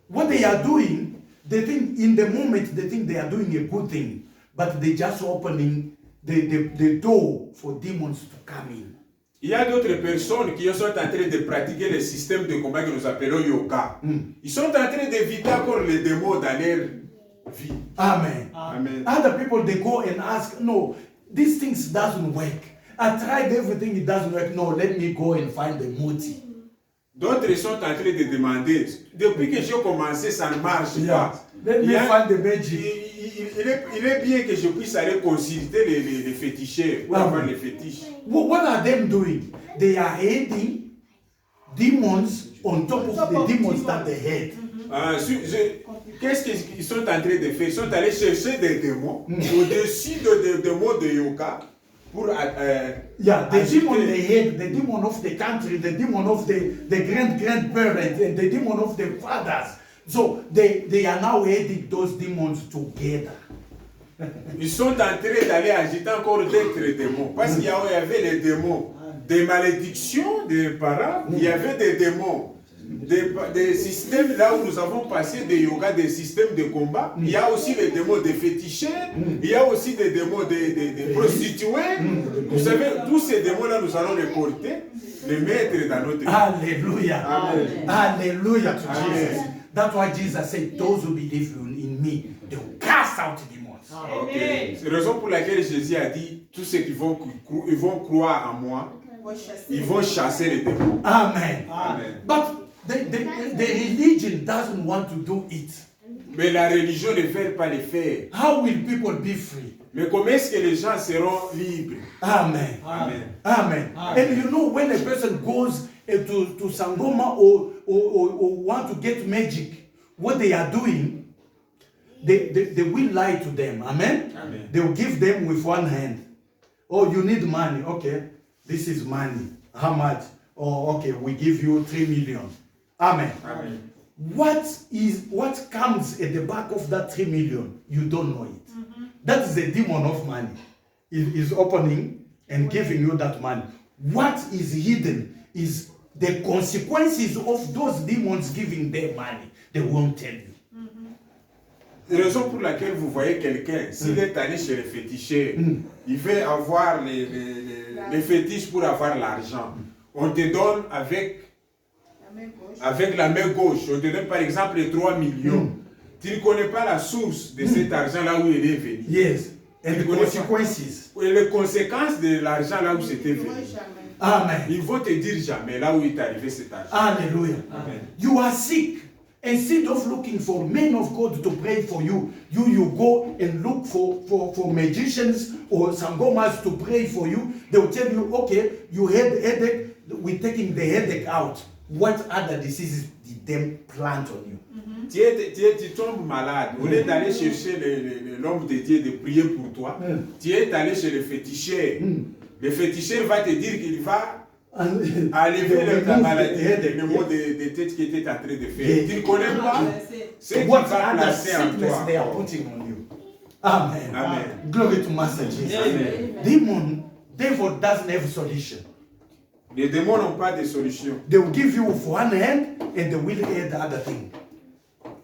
What they are doing, they think in the moment they think they are doing a good thing, but they just opening the door for demons to come in. Il y a d'autres personnes qui sont en train de pratiquer le système de combat que nous appelons yoga. Ils sont en train d'éviter encore les démons dans leur vie. Amen. Amen. Other people, they go and ask, no, these things doesn't work. I tried everything, it doesn't work. No, let me go and find the muti. D'autres sont en train de demander, depuis que j'ai commencé, ça ne marche Yeah. pas. Let me Il y a- find the magic. il est bien que je puisse aller consulter les féticheurs pour Amen. avoir les fétiches. What are them doing? They are adding demons on top of the demons that they had. Qu'est-ce qu'ils sont en train de faire? Ils sont allés chercher des démons au-dessus des démons de yoga pour Yeah, the agiter. demon they had, the demon of the country, the demon of the grandparents, and the demon of the fathers. So they are now adding those demons together. Ils sont en train d'aller agiter encore d'autres démons. Parce qu'il y avait les démons des malédictions des parents, il y avait des démons des systèmes là où nous avons passé des yoga, des systèmes de combat. Il y a aussi les démons des féticheurs, il y a aussi des démons des prostituées. Vous savez, tous ces démons-là, nous allons les porter, les mettre dans notre vie. Hallelujah. Amen. Hallelujah to Amen. Jesus. That's why Jesus said, those who believe in me, they will cast out demons. Okay. C'est la raison pour laquelle Jésus a dit, tous ceux qui vont croire en moi, ils vont chasser les démons. Amen. Amen. But the religion doesn't want to do it. Mais la religion ne veut pas le faire. How will people be free? Mais comment est-ce que les gens seront libres? Amen. Amen. Amen. And you know, when a person goes to Sangoma or want to get magic, what they are doing, they will lie to them. Amen? Amen. They will give them with one hand. Oh, you need money. Okay, this is money. How much? Oh, okay, we give you 3 million. Amen. Amen. What comes at the back of that 3 million? You don't know it. That is the demon of money. It is opening and giving you that money. What is hidden is the consequences of those demons giving their money. They won't tell you. La raison pour laquelle vous voyez quelqu'un, s'il est allé chez les féticheurs, il veut avoir les fétiches pour avoir l'argent. On te donne avec la main gauche, on te donne par exemple les 3 millions. Tu ne connais pas la source de cet argent là où il est venu. Yes. And the consequences. Et les conséquences de l'argent là où c'était venu. Amen. Ils vont te dire jamais là où il est arrivé cet argent. Hallelujah. Amen. You are sick. Instead of looking for men of God to pray for you, you go and look for magicians or sangomas to pray for you. They will tell you, okay, you had headache, we're taking the headache out. What other diseases did them plant on you? Tu tombes malade. Au lieu d'aller chercher l'homme de Dieu de prier pour toi, tu es allé chez le féticheur. Le féticheur va te dire qu'il va enlever la maladie, le mot de tête qui était en train de faire. Tu ne connais pas ce qui What va other placer en sickness toi. they are putting on you? Amen. Amen. Glory to Master Jesus. Devil doesn't have solution. Les démons n'ont pas de solution. They will give you with one hand and they will add the other thing.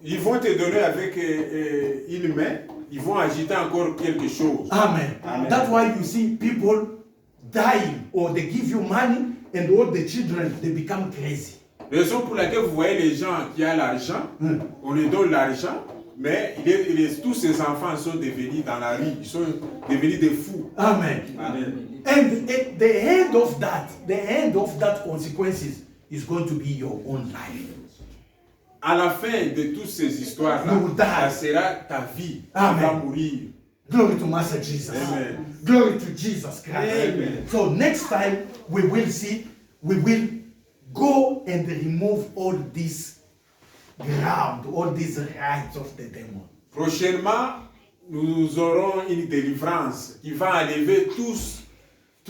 Ils vont te donner avec une main, ils vont agiter encore quelque chose. Amen. Amen. That's why you see people dying or they give you money and all the children, they become crazy. La raison pour laquelle vous voyez les gens qui ont l'argent, on leur donne l'argent, mais tous ces enfants sont devenus dans la rue, ils sont devenus des fous. Amen. Amen. And the end of that consequences is going to be your own life. À la fin de toutes ces histoires-là, You will die. ça sera ta vie. Amen. Tu vas mourir. Glory to Master Jesus. Amen. Glory to Jesus Christ. Amen. So next time we will go and remove all this ground, all these rights of the demon. Prochainement, nous aurons une délivrance qui va enlever tous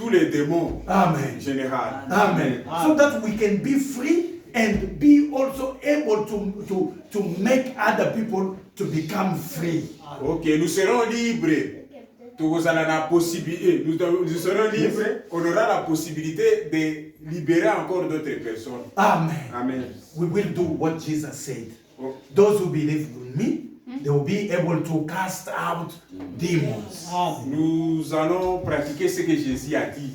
les démons Amen. en général. Amen. So that we can be free and be also able to make other people to become free. Ok, nous serons libres. Nous serons libres. On aura la possibilité de libérer encore d'autres personnes. Amen. Amen. We will do what Jesus said. Oh. Those who believe in me, they will be able to cast out demons. Nous allons pratiquer ce que Jésus a dit.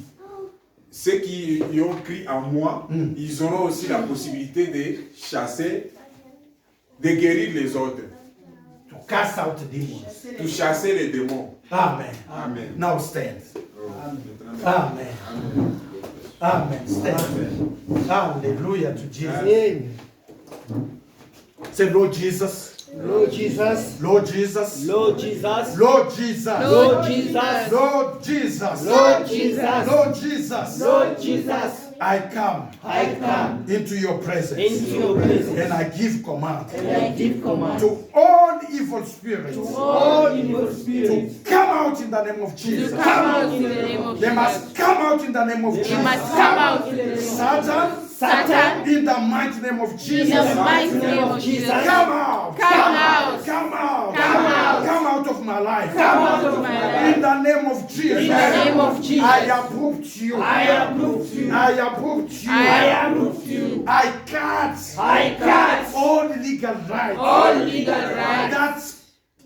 Ceux qui y ont cru en moi, ils auront aussi la possibilité de chasser, de guérir les autres, To cast out demons. de chasser les démons. Amen. Amen. Now stand. Amen. Amen. Stand. Hallelujah to Jesus. Say, Lord Jesus. Lord Jesus, Lord Jesus. Lord Jesus, Lord Jesus. Lord Jesus, Lord Jesus. Lord Jesus, Lord Jesus. Lord Jesus, I come I come into your presence. into your presence And I give command and I give command to all evil spirits all evil spirits come out in the name of Jesus. Come out in the name of They Jesus. must come out in the name of They Jesus. must come out in the name of Satan, Satan, in the mighty name of in Jesus. the mighty name of Jesus. Come out. Come out. Come out. Come out. Come out of my my life. Come out of my life. In the name of Jesus. In the name of Jesus. I approve you. I approve you. I approve you. I approve you. I cut. I cut all legal rights. all legal rights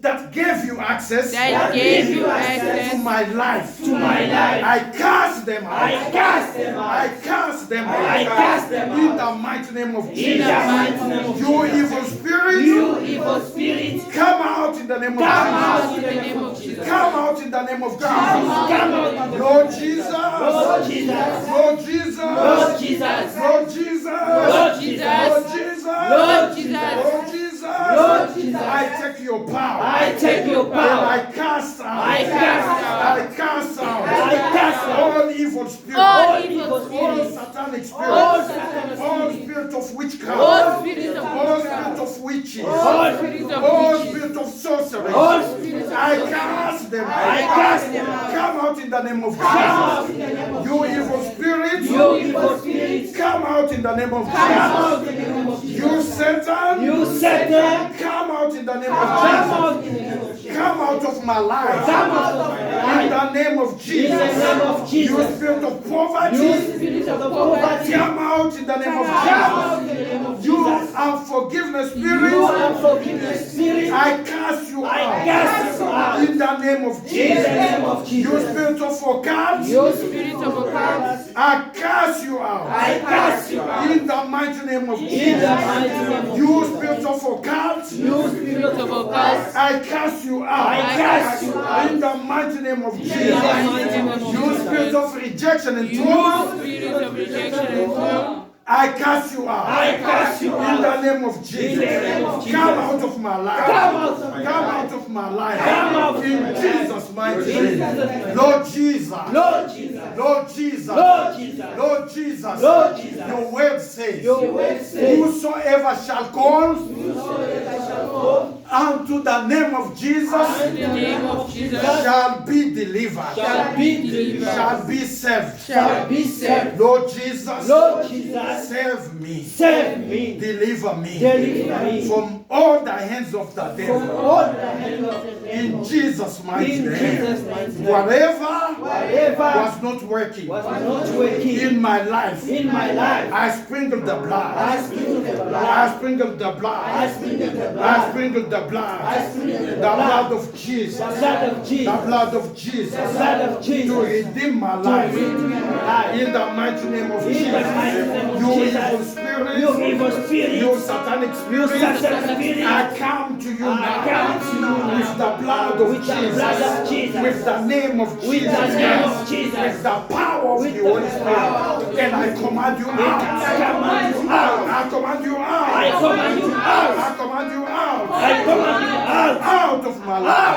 That gave you access. that gave you to access my life. to my life. I cast them out. I cast them out. I cast them out. I cast them out. In the mighty name of In Jesus. the mighty name of You Jesus. evil spirit. You evil spirit, Come out in the name of come Jesus. out in the name of Jesus. Come out in the name of Jesus. come out. Lord Jesus. Lord Jesus. Lord Jesus. Lord Jesus. Lord Jesus. Lord Jesus. Lord Jesus. Lord Jesus. Lord Jesus. Lord Jesus. I take your power. I take your And power. I cast out. I cast out. I cast out. I cast out. All evil spirits. All evil All spirits, satanic All spirits. satanic All spirits. spirit of witchcraft. all spirits of All witchcraft, spirit of witches. all spirits of All witches, spirit of sorcery. All spirits of I sorcery, cast them I out. cast them out. Come out in the name of Come out Jesus. in the name of You evil spirits. You evil spirits, Come out in the name of come Jesus. out in the name of Jesus. You Satan. You Satan, Come out in the name come of Jesus. out in the name of Jesus. Come out of my life. Come out of my In life. the name of In Jesus. the name of You Jesus. spirit of You poverty. spirit of poverty, Come out in the name of come out Jesus. in the name of You Jesus. unforgiveness You spirit. unforgiveness spirit, I cast you I out. cast you out. In the name of In the Jesus. name of You Jesus. spirit of occult. You spirits of occult, I cast you out. I cast you out. In the mighty name of In the Jesus. mighty name of You Jesus. spirit of occult. You spirit of occult, I cast you out. I cast you out. In the mighty name of In the Jesus. mighty name of You spirit Jesus. of rejection and you trauma. spirits of rejection and fear, I cast you out. I cast you In out. the name of In Jesus. the name of Jesus. Come out of my life. Come out of my Come life. out of my life. Come out of In my life. Jesus' mighty In name. Jesus' name. Lord Jesus. Lord Jesus. Lord Jesus. Lord Jesus. Lord Jesus. Lord Jesus. Your word says, Your word says, whosoever shall call whosoever shall call unto the name of Jesus in the name of Jesus, shall be delivered. shall be delivered, Shall be saved. shall be saved. Lord Jesus. Lord Jesus, Save me. save me, Deliver me. deliver me From all the hands of the from devil. all the hands of the devil. In Jesus' mighty In name. Jesus' mighty name. Whatever Whatever was not working was not working in my life, in my life, I sprinkled the blood. I sprinkled the I blood. sprinkled the I blood. sprinkled the I blood. sprinkled the blood. I sprinkled The the blood. blood of Jesus. The blood of The Jesus. blood of Jesus. The blood of To Jesus. redeem my life. redeem my life. In the mighty name of In the Jesus. mighty name of You Jesus. evil spirit. You evil spirit. You satanic You spirit. satanic spirit. I come to you I now. come to you now. With the blood of With the blood of Jesus. Jesus. With the name of Jesus. With the name of Jesus. With the power of With the the Holy power. Spirit. And I command you out. I command you out. I command you out. I command you out. I command you out. I command you out. Out of my life.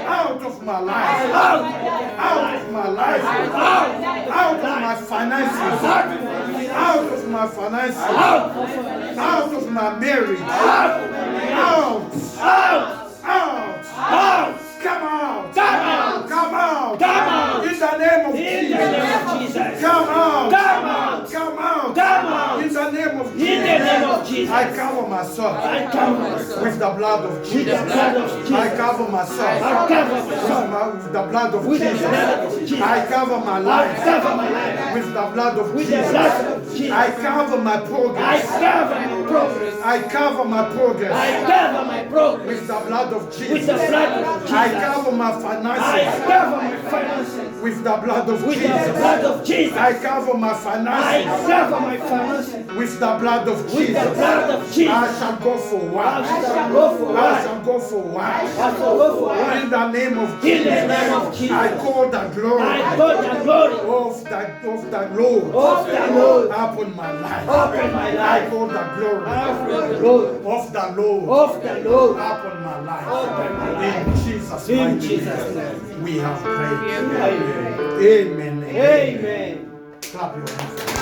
Out of my life. Out. Out of my life. Out of my finances. Out of my finances. Out of my marriage. Out. Out. Out. Out. Come out. Come out. Come out. Come out. In the name of In the name of Jesus. Jesus. Come out. Come out. Come out. Come out. In the name of In the name of Jesus. I cover myself I cover myself with the blood of with Jesus. the blood of Jesus. I cover myself I cover myself with the blood of with the Jesus. blood of Jesus. I cover my I life cover my life with the blood of with the Jesus. blood of Jesus. I cover my I progress. cover my progress. I cover my I progress cover my progress with the blood of with Jesus. the blood of Jesus. I cover my I finances cover my finances with the blood of with the Jesus. blood of Jesus. I cover my I finances cover my finances with the blood of with the Jesus. blood of Jesus. I shall go for I one. shall go for I one. shall go for one. I shall go for one. In the name of In Jesus. the name of Jesus. I call the glory I got the glory of the Lord of the Lord upon my life. upon my I life. call the glory Of the Lord. of the Lord Of the Lord. upon my life. Upon my life. In Jesus' In mighty Jesus' name, we have prayed. Amen. Amen. Amen. Clap your hands.